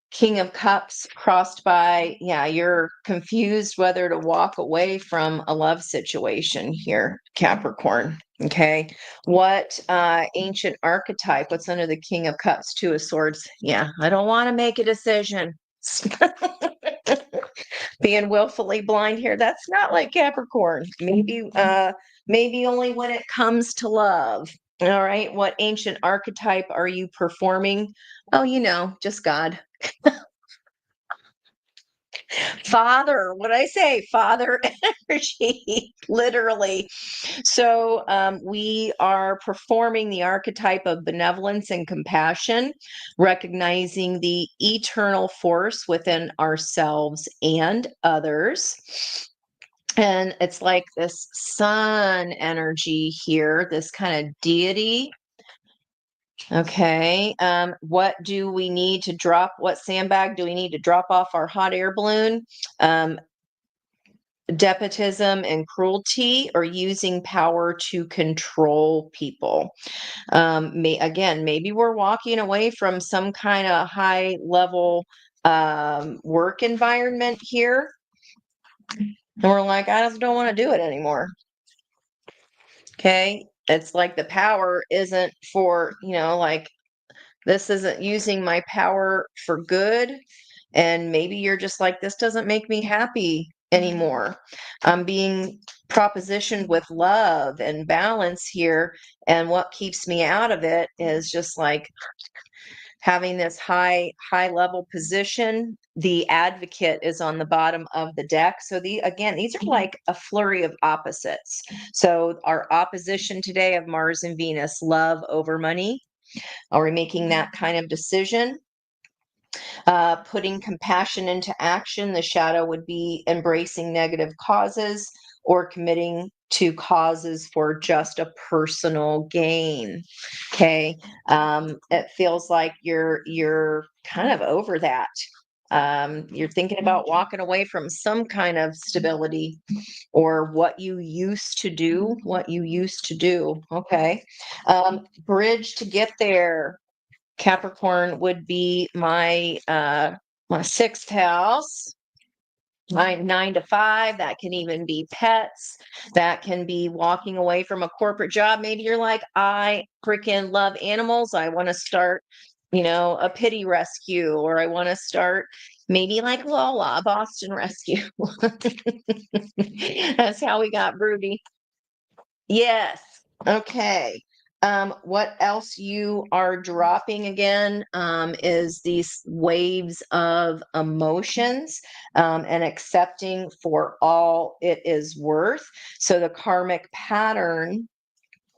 King of Cups crossed by, yeah, you're confused whether to walk away from a love situation here, Capricorn. Okay. What ancient archetype? What's under the King of Cups? Two of Swords. Yeah, I don't want to make a decision. Being willfully blind here. That's not like Capricorn. Maybe only when it comes to love. All right. What ancient archetype are you performing? Oh, just God. Father, what I say? Father energy, literally. So we are performing the archetype of benevolence and compassion, recognizing the eternal force within ourselves and others. And it's like this sun energy here, this kind of deity. Okay. What do we need to drop? What sandbag do we need to drop off our hot air balloon? Despotism and cruelty, or using power to control people. Maybe we're walking away from some kind of high level work environment here. And we're like, I just don't want to do it anymore. Okay. It's like the power isn't for, like, this isn't using my power for good. And maybe you're just like, this doesn't make me happy anymore. I'm being propositioned with love and balance here. And what keeps me out of it is just like having this high level position. The advocate is on the bottom of the deck. So these are like a flurry of opposites. So our opposition today of Mars and Venus, love over money. Are we making that kind of decision? Putting compassion into action, the shadow would be embracing negative causes or committing to causes for just a personal gain. Okay. It feels like you're kind of over that. You're thinking about walking away from some kind of stability or what you used to do. Okay. Bridge to get there. Capricorn would be my sixth house, my 9 to 5. That can even be pets. That can be walking away from a corporate job. Maybe you're like, I freaking love animals. I want to start, a pity rescue, or I want to start maybe like Lola, Boston Rescue. That's how we got Broody. Yes. Okay. What else you are dropping again is these waves of emotions and accepting for all it is worth. So the karmic pattern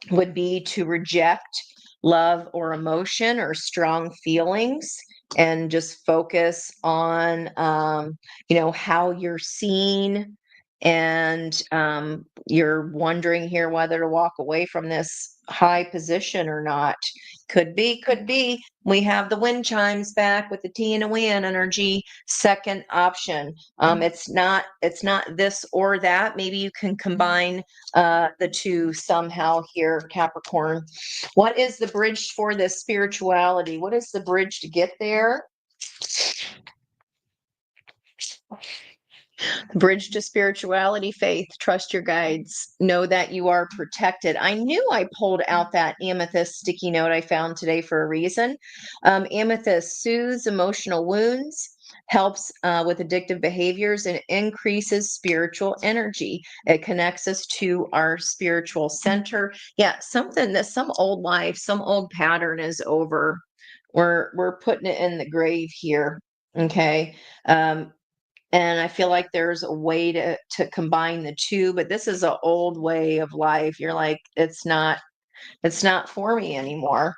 would be to reject love or emotion or strong feelings and just focus on, how you're seen. And you're wondering here whether to walk away from this high position or not. Could be. We have the wind chimes back with the T and a win energy. Second option. It's not this or that. Maybe you can combine the two somehow here, Capricorn. What is the bridge for this spirituality? What is the bridge to get there? Bridge to spirituality, faith, trust your guides, know that you are protected. I knew I pulled out that amethyst sticky note I found today for a reason. Amethyst soothes emotional wounds, helps with addictive behaviors, and increases spiritual energy. It connects us to our spiritual center. Yeah, something that some old life, some old pattern is over. We're putting it in the grave here. Okay. And I feel like there's a way to combine the two, but this is an old way of life. You're like, it's not for me anymore.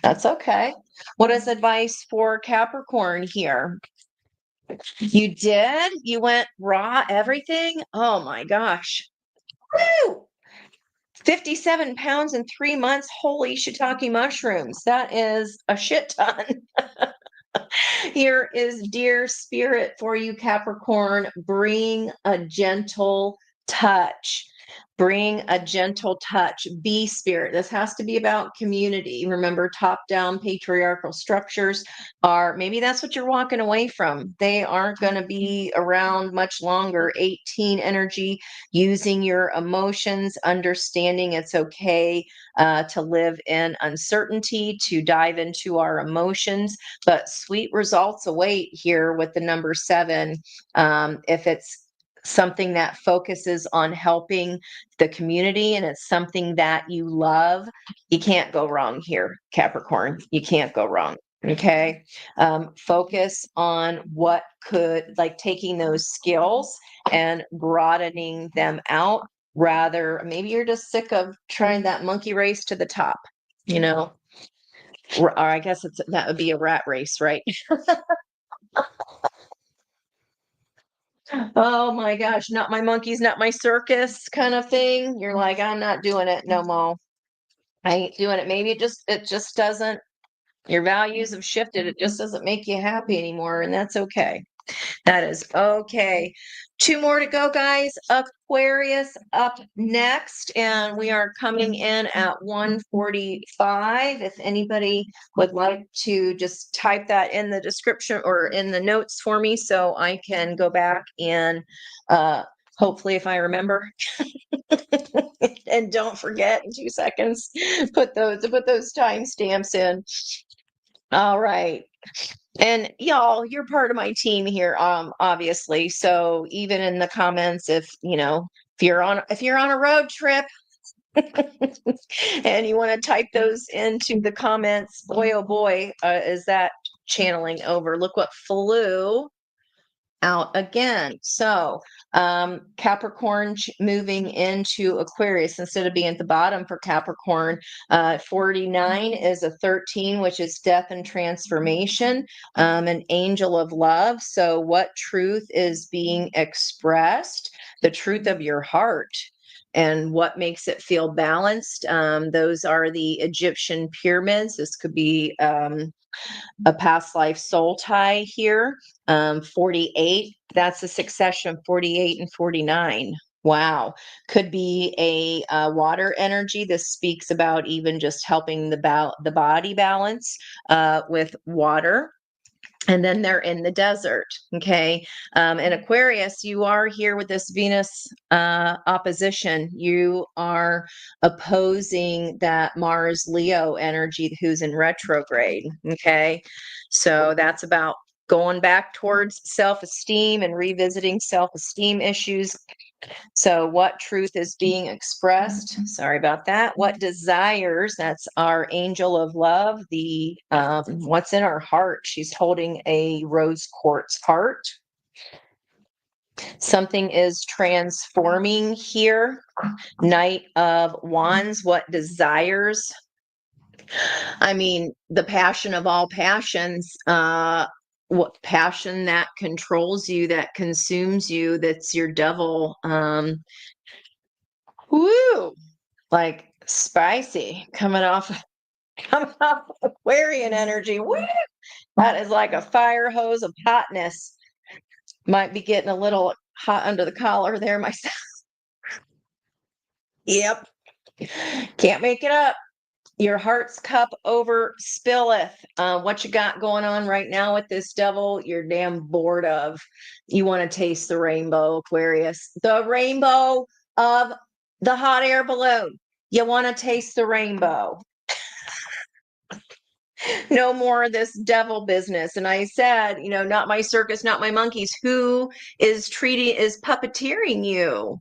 That's okay. What is advice for Capricorn here? You did? You went raw everything? Oh my gosh. Woo! 57 pounds in 3 months. Holy shiitake mushrooms. That is a shit ton. Here is dear spirit for you, Capricorn. Bring a gentle touch. Bring a gentle touch. Be spirit. This has to be about community. Remember, top down patriarchal structures are maybe that's what you're walking away from. They aren't going to be around much longer. 18 energy, using your emotions, understanding it's okay to live in uncertainty, to dive into our emotions, but sweet results await here with the number 7. If it's something that focuses on helping the community and it's something that you love, you can't go wrong here, Capricorn. You can't go wrong. Okay. Focus on what could, like taking those skills and broadening them out. Rather, maybe you're just sick of trying that monkey race to the top, you know, or I guess that would be a rat race, right? Oh my gosh, not my monkeys, not my circus kind of thing. You're like, I'm not doing it no more. I ain't doing it. Maybe it just doesn't, your values have shifted. It just doesn't make you happy anymore, and that's okay. That is okay. 2 more to go, guys. Aquarius up next, and we are coming in at 1:45. If anybody would like to just type that in the description or in the notes for me so I can go back and uh hopefully if I remember and don't forget in 2 seconds, put those timestamps in. All right. And y'all, you're part of my team here, obviously. So even in the comments, if you're on a road trip and you want to type those into the comments, boy oh boy, is that channeling over. Look what flew out again. So Capricorn moving into Aquarius instead of being at the bottom for Capricorn. 49 is a 13, which is death and transformation, an angel of love. So what truth is being expressed? The truth of your heart. And what makes it feel balanced? Those are the Egyptian pyramids. This could be a past life soul tie here. 48, that's a succession, 48 and 49. Wow. Could be a water energy. This speaks about even just helping the body balance with water. And then they're in the desert. Okay. And Aquarius, you are here with this Venus opposition. You are opposing that Mars Leo energy who's in retrograde. Okay. So that's about going back towards self-esteem and revisiting self-esteem issues. So, what truth is being expressed? Sorry about that. What desires? That's our angel of love. The what's in our heart? She's holding a rose quartz heart. Something is transforming here. Knight of Wands. What desires? I mean, the passion of all passions. What passion that controls you, that consumes you? That's your devil. Woo! Like spicy coming off Aquarian energy. Woo! That is like a fire hose of hotness. Might be getting a little hot under the collar there myself. Yep. Can't make it up. Your heart's cup over spilleth. What you got going on right now with this devil, you're damn bored of. You want to taste the rainbow, Aquarius. The rainbow of the hot air balloon. You want to taste the rainbow. No more of this devil business. And I said, not my circus, not my monkeys. Who is puppeteering you?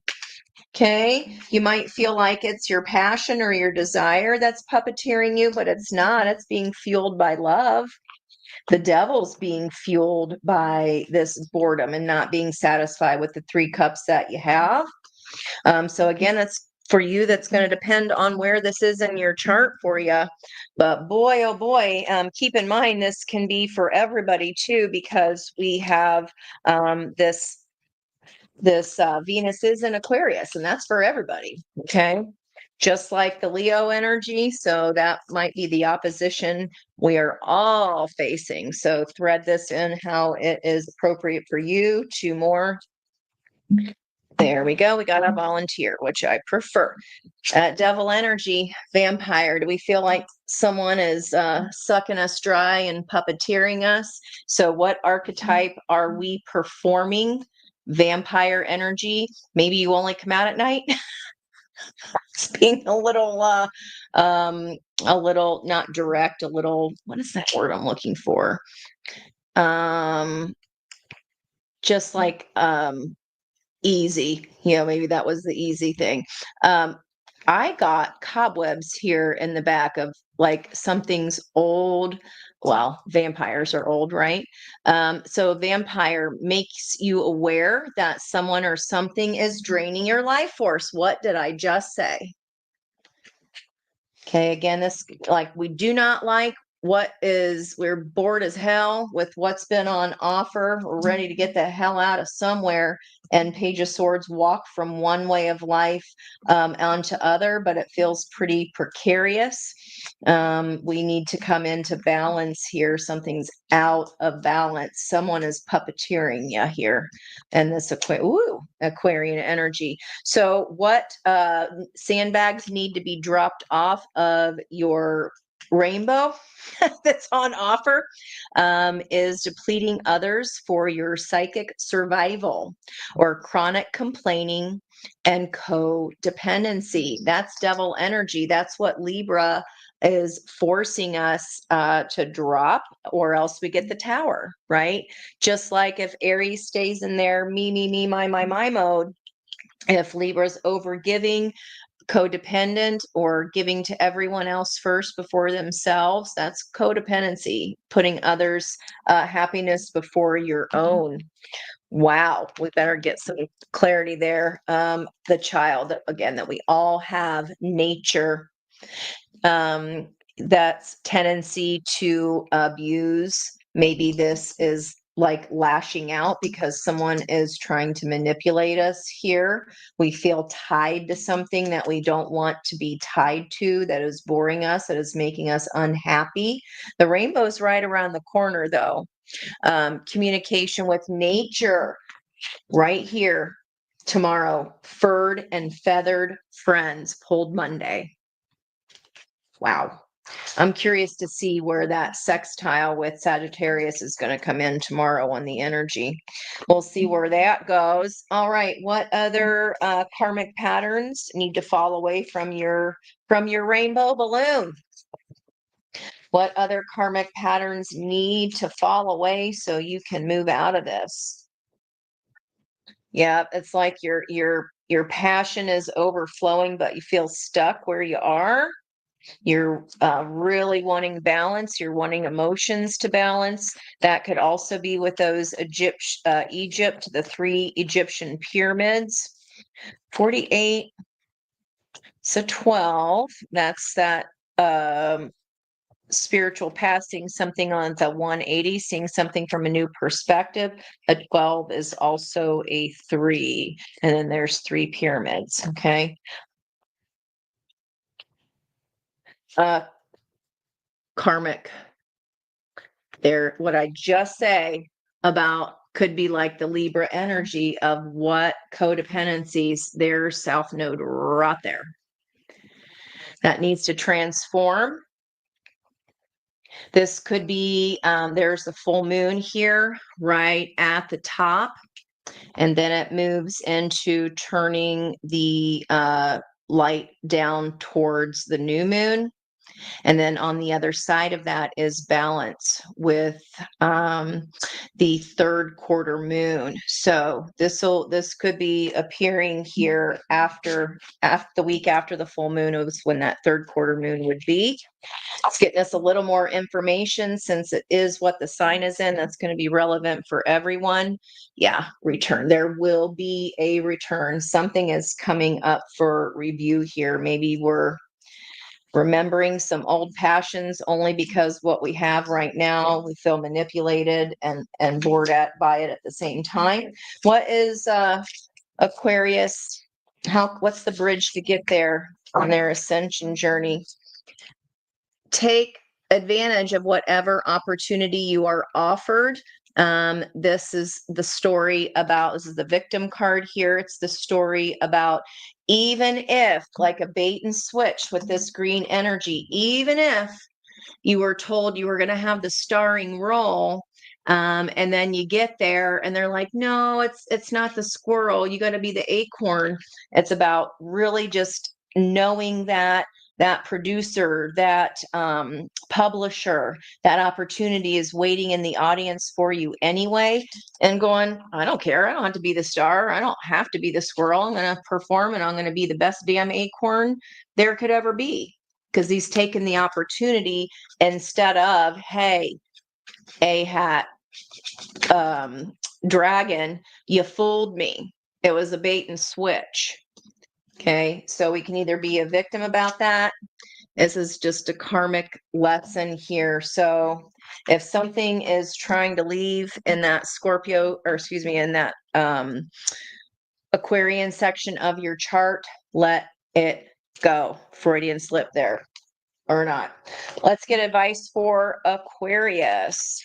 Okay. You might feel like it's your passion or your desire that's puppeteering you, but it's not. It's being fueled by love. The devil's being fueled by this boredom and not being satisfied with the 3 cups that you have. So again, that's for you. That's going to depend on where this is in your chart for you. But boy, oh boy, keep in mind this can be for everybody too, because we have this Venus is in Aquarius, and that's for everybody. Okay. Just like the Leo energy. So that might be the opposition we are all facing. So thread this in how it is appropriate for you. 2 more. There we go. We got a volunteer, which I prefer. Devil energy, vampire. Do we feel like someone is sucking us dry and puppeteering us? So what archetype are we performing? Vampire energy. Maybe you only come out at night. It's being a little not direct, a little, what is that word I'm looking for? Just like easy, maybe that was the easy thing. I got cobwebs here in the back of like something's old. Well, vampires are old, right? So a vampire makes you aware that someone or something is draining your life force. What did I just say? Okay, again, this like we do not like we're bored as hell with what's been on offer. We're ready to get the hell out of somewhere. And Page of Swords walk from one way of life onto other, but it feels pretty precarious. We need to come into balance here. Something's out of balance. Someone is puppeteering you here. And this Aquarian energy. So what sandbags need to be dropped off of your rainbow that's on offer is depleting others for your psychic survival or chronic complaining and codependency. That's devil energy. That's what Libra is forcing us to drop, or else we get the tower, right? Just like if Aries stays in their me, my mode, if Libra's over giving, codependent, or giving to everyone else first before themselves, that's codependency, putting others' happiness before your own. Wow, we better get some clarity there. The child, again, that we all have nature, that's tendency to abuse. Maybe this is like lashing out because someone is trying to manipulate us here. We feel tied to something that we don't want to be tied to, that is boring us, that is making us unhappy. The rainbow's right around the corner, though. Communication with nature, right here tomorrow. Furred and feathered friends, pulled Monday. Wow. I'm curious to see where that sextile with Sagittarius is going to come in tomorrow on the energy. We'll see where that goes. All right. What other karmic patterns need to fall away from your rainbow balloon? What other karmic patterns need to fall away so you can move out of this? Yeah, it's like your passion is overflowing, but you feel stuck where you are. You're really wanting balance. You're wanting emotions to balance. That could also be with those Egypt, the 3 Egyptian pyramids. 48. So 12. That's that spiritual path, seeing something on the 180, seeing something from a new perspective. A 12 is also a 3. And then there's 3 pyramids. Okay. Karmic. There, what I just say about could be like the Libra energy of what codependencies, their south node right there. that needs to transform. This could be, there's the full moon here right at the top, and then it moves into turning the light down towards the new moon. And then on the other side of that is balance with the third quarter moon. So this could be appearing here after the week after the full moon was when that third quarter moon would be. It's getting us a little more information since it is what the sign is in. That's going to be relevant for everyone. Yeah, return. There will be a return. Something is coming up for review here. Maybe we're remembering some old passions only because what we have right now, we feel manipulated and bored by it at the same time. What is Aquarius? What's the bridge to get there on their ascension journey? Take advantage of whatever opportunity you are offered. This is the story about, this is the victim card here. It's the story about, even if, like a bait and switch with this green energy, even if you were told you were going to have the starring role, and then you get there and they're like, no, it's not the squirrel, you got to be the acorn. It's about really just knowing that producer, that publisher, that opportunity is waiting in the audience for you anyway, and going, I don't care, I don't have to be the star, I don't have to be the squirrel, I'm going to perform and I'm going to be the best damn acorn there could ever be, because he's taken the opportunity instead of, hey, a hat, dragon, you fooled me, it was a bait and switch. Okay, so we can either be a victim about that. This is just a karmic lesson here. So if something is trying to leave in that Scorpio, or excuse me, in that Aquarian section of your chart, let it go. Freudian slip there, or not. Let's get advice for Aquarius.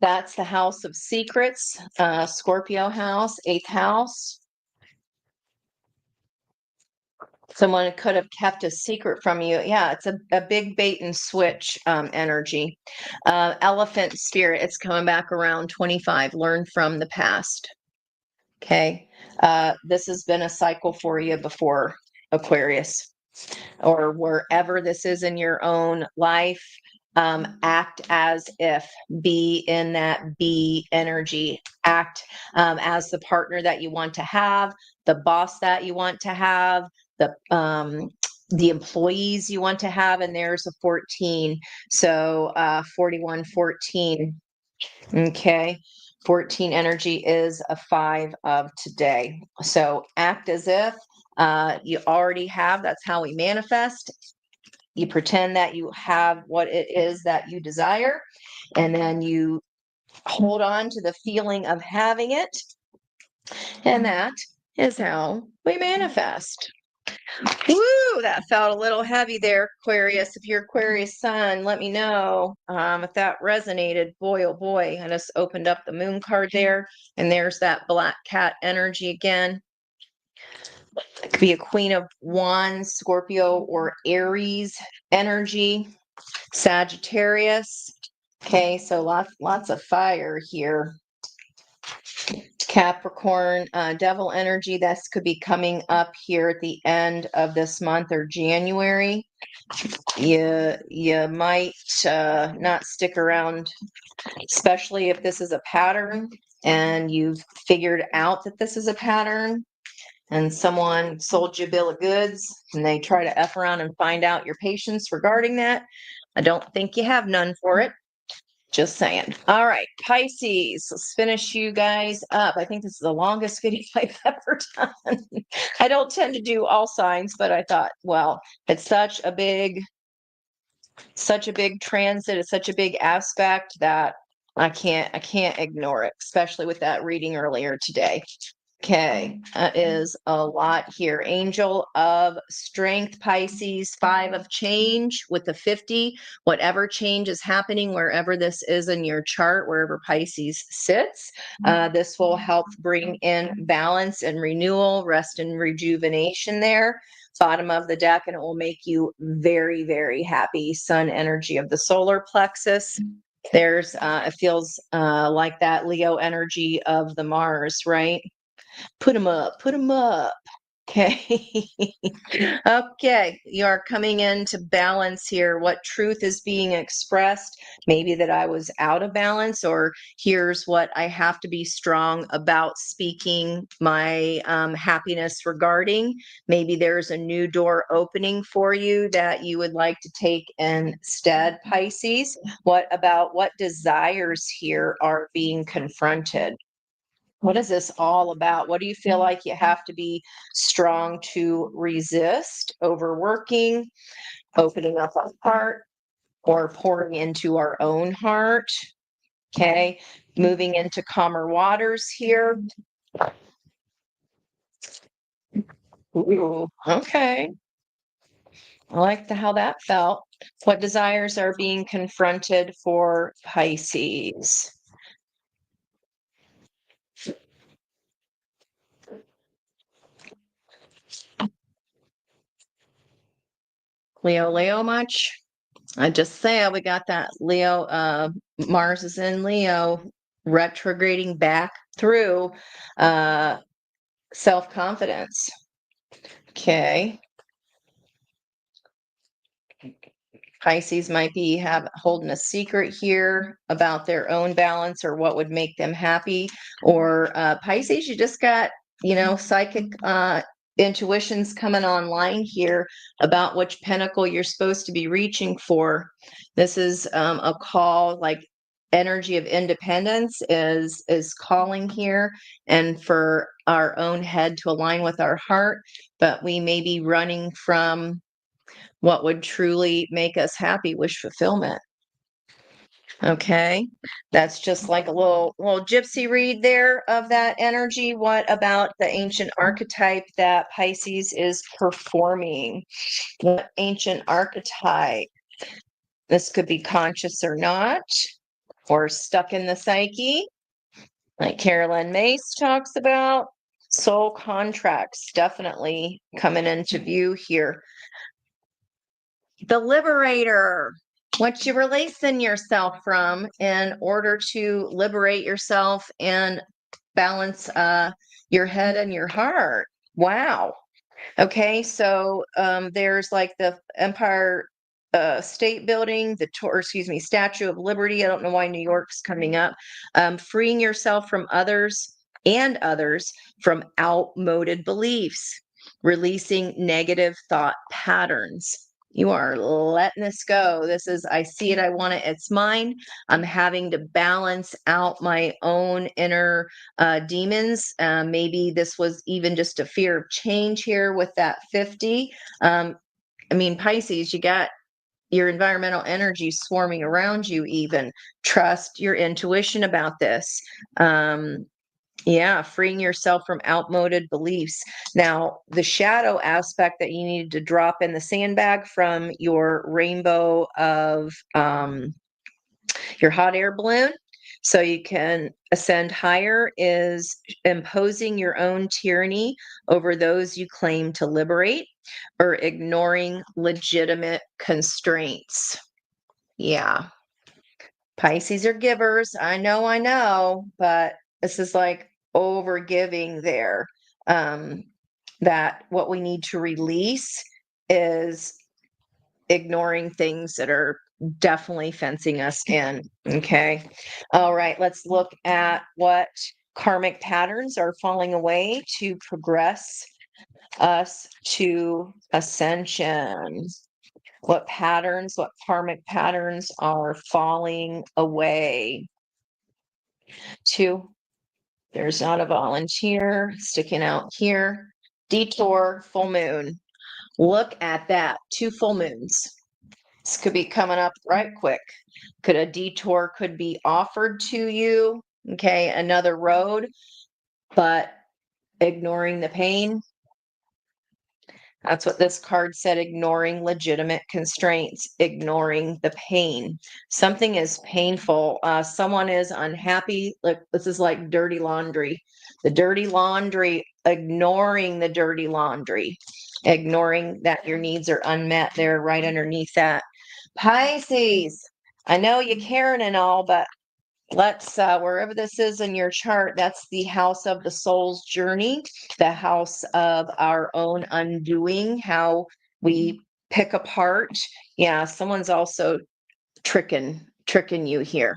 That's the house of secrets, Scorpio house, 8th house. Someone could have kept a secret from you. Yeah, it's a big bait and switch energy. Elephant spirit, it's coming back around 25. Learn from the past. Okay. This has been a cycle for you before, Aquarius, or wherever this is in your own life. Act as if, be in that be energy, act as the partner that you want to have, the boss that you want to have, the employees you want to have. And there's a 14. So 41, 14. Okay. 14 energy is a 5 of today. So act as if you already have. That's how we manifest. You pretend that you have what it is that you desire, and then you hold on to the feeling of having it. And that is how we manifest. Woo, that felt a little heavy there, Aquarius. If you're Aquarius sun, let me know if that resonated. Boy, oh boy, I just opened up the moon card there, and there's that black cat energy again. It could be a Queen of Wands, Scorpio, or Aries energy, Sagittarius. Okay, so lots of fire here. Capricorn, devil energy. This could be coming up here at the end of this month or January. You might not stick around, especially if this is a pattern and you've figured out that this is a pattern, and someone sold you a bill of goods and they try to F around and find out your patience regarding that. I don't think you have none for it. Just saying. All right, Pisces, let's finish you guys up. I think this is the longest video I've ever done. I don't tend to do all signs, but I thought, well, it's such a big transit, it's such a big aspect that I can't ignore it, especially with that reading earlier today. Okay, that is a lot here. Angel of Strength, Pisces, 5 of Change with the 50. Whatever change is happening, wherever this is in your chart, wherever Pisces sits, this will help bring in balance and renewal, rest and rejuvenation there. Bottom of the deck, and it will make you very, very happy. Sun energy of the solar plexus. There's, it feels like that Leo energy of the Mars, right? Put them up, put them up. Okay. Okay. You are coming into balance here. What truth is being expressed? Maybe that I was out of balance, or here's what I have to be strong about speaking my happiness regarding. Maybe there's a new door opening for you that you would like to take instead, Pisces. What desires here are being confronted? What is this all about? What do you feel like you have to be strong to resist? Overworking, opening up our heart, or pouring into our own heart? Okay, moving into calmer waters here. Ooh, okay. I like how that felt. What desires are being confronted for Pisces? Leo much? I just say we got that Leo, Mars is in Leo, retrograding back through uh, self-confidence. Okay. Pisces might be holding a secret here about their own balance or what would make them happy. Or Pisces, you just got, psychic intuitions coming online here about which pinnacle you're supposed to be reaching for. This is a call, like energy of independence is calling here, and for our own head to align with our heart, but we may be running from what would truly make us happy, wish fulfillment. Okay, that's just like a little gypsy read there of that energy. What about the ancient archetype that Pisces is performing? What ancient archetype? This could be conscious or not, or stuck in the psyche, like Carolyn Mace talks about. Soul contracts definitely coming into view here. The liberator. What you releasing yourself from in order to liberate yourself and balance your head and your heart. Wow. Okay, so there's like the Empire State Building, Statue of Liberty. I don't know why New York's coming up. Freeing yourself from others from outmoded beliefs, releasing negative thought patterns. You are letting this go. This is, I see it, I want it, it's mine. I'm having to balance out my own inner demons. Maybe this was even just a fear of change here with that 50. Pisces, you got your environmental energy swarming around you even. Trust your intuition about this. Yeah, freeing yourself from outmoded beliefs. Now, the shadow aspect that you needed to drop in the sandbag from your rainbow of your hot air balloon so you can ascend higher is imposing your own tyranny over those you claim to liberate or ignoring legitimate constraints. Yeah. Pisces are givers. I know, but this is like over giving there. That what we need to release is ignoring things that are definitely fencing us in. Okay. All right. Let's look at what karmic patterns are falling away to progress us to ascension. What karmic patterns are falling away to? There's not a volunteer sticking out here. Detour, full moon. Look at that. 2 full moons. This could be coming up right quick. A detour could be offered to you. Okay, another road, but ignoring the pain. That's what this card said, ignoring legitimate constraints, ignoring the pain. Something is painful. Someone is unhappy. Like this is like dirty laundry. The dirty laundry, ignoring the dirty laundry, ignoring that your needs are unmet. They're right underneath that. Pisces, I know you caring and all, but let's wherever this is in your chart, that's the house of the soul's journey, the house of our own undoing, how we pick apart. Yeah, someone's also tricking you here.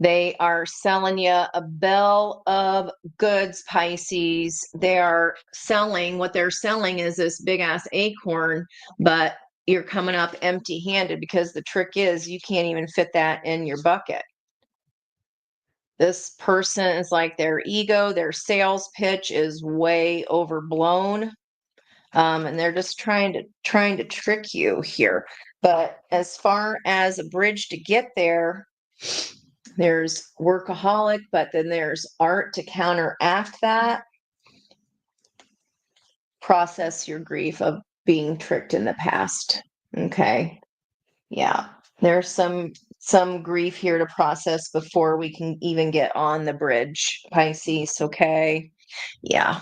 They are selling you a bill of goods, Pisces. They are selling, what they're selling is this big ass acorn, but you're coming up empty handed because the trick is you can't even fit that in your bucket. This person is like their ego, their sales pitch is way overblown. And they're just trying to trick you here. But as far as a bridge to get there, there's workaholic, but then there's art to counteract that. Process your grief of being tricked in the past. Okay. Yeah. There's some grief here to process before we can even get on the bridge, Pisces. Okay. Yeah.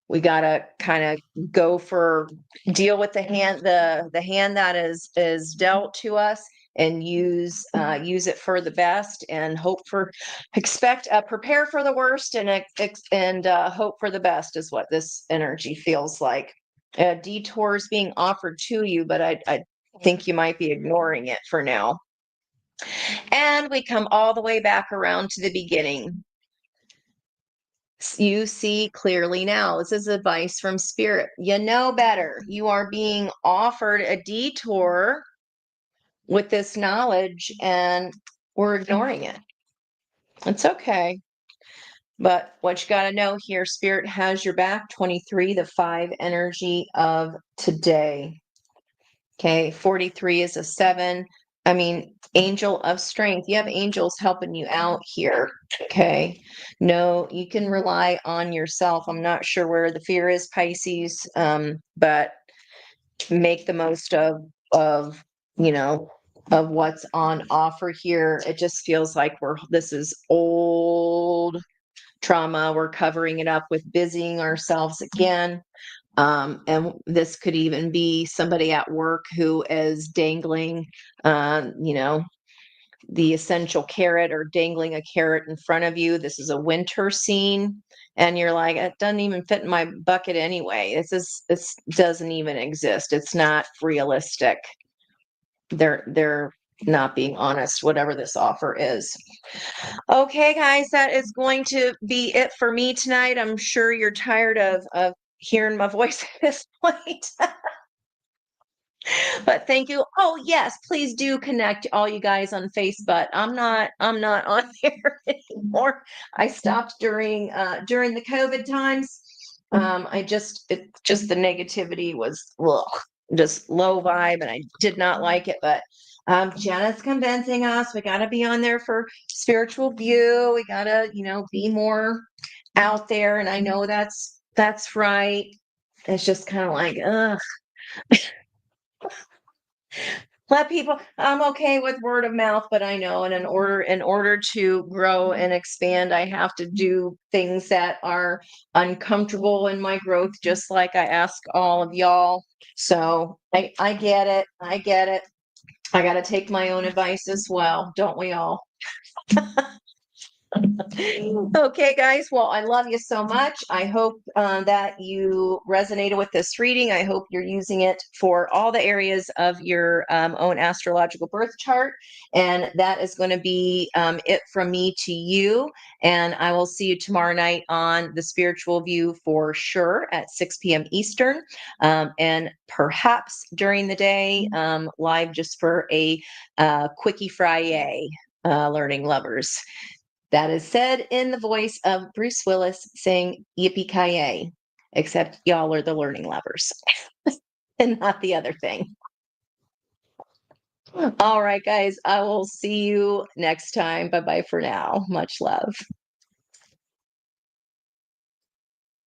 We gotta kind of deal with the hand that is dealt to us and use it for the best and prepare for the worst and hope for the best is what this energy feels like. Detours being offered to you, but I think you might be ignoring it for now. And we come all the way back around to the beginning. You see clearly now. This is advice from spirit. You know better. You are being offered a detour with this knowledge, and we're ignoring it. It's okay. But what you got to know here, spirit has your back. 23, the 5 energy of today. Okay. 43 is a 7. I mean, angel of strength. You have angels helping you out here. Okay. No, you can rely on yourself. I'm not sure where the fear is, Pisces, but make the most of, you know, of what's on offer here. It just feels like this is old trauma. We're covering it up with busying ourselves again. And this could even be somebody at work who is dangling, the essential carrot or dangling a carrot in front of you. This is a winter scene. And you're like, it doesn't even fit in my bucket anyway. This doesn't even exist. It's not realistic. They're not being honest, whatever this offer is. Okay, guys, that is going to be it for me tonight. I'm sure you're tired of hearing my voice at this point. But thank you. Oh yes, please do connect all you guys on Facebook. I'm not on there anymore. I stopped during the COVID times. Just the negativity was just low vibe, and I did not like it. But Jenna's convincing us we got to be on there for spiritual view. We got to be more out there, and I know that's right. It's just kind of like ugh. Let people, I'm okay with word of mouth, but I know in order to grow and expand, I have to do things that are uncomfortable in my growth, just like I ask all of y'all. So I get it. I get it. I got to take my own advice as well, don't we all? Okay, guys. Well, I love you so much. I hope that you resonated with this reading. I hope you're using it for all the areas of your own astrological birth chart. And that is going to be it from me to you. And I will see you tomorrow night on The Spiritual View for sure at 6 p.m. Eastern. And perhaps during the day, live just for a quickie Friday, learning lovers. That is said in the voice of Bruce Willis saying yippee-ki-yay, except y'all are the learning lovers and not the other thing. All right, guys, I will see you next time. Bye-bye for now. Much love.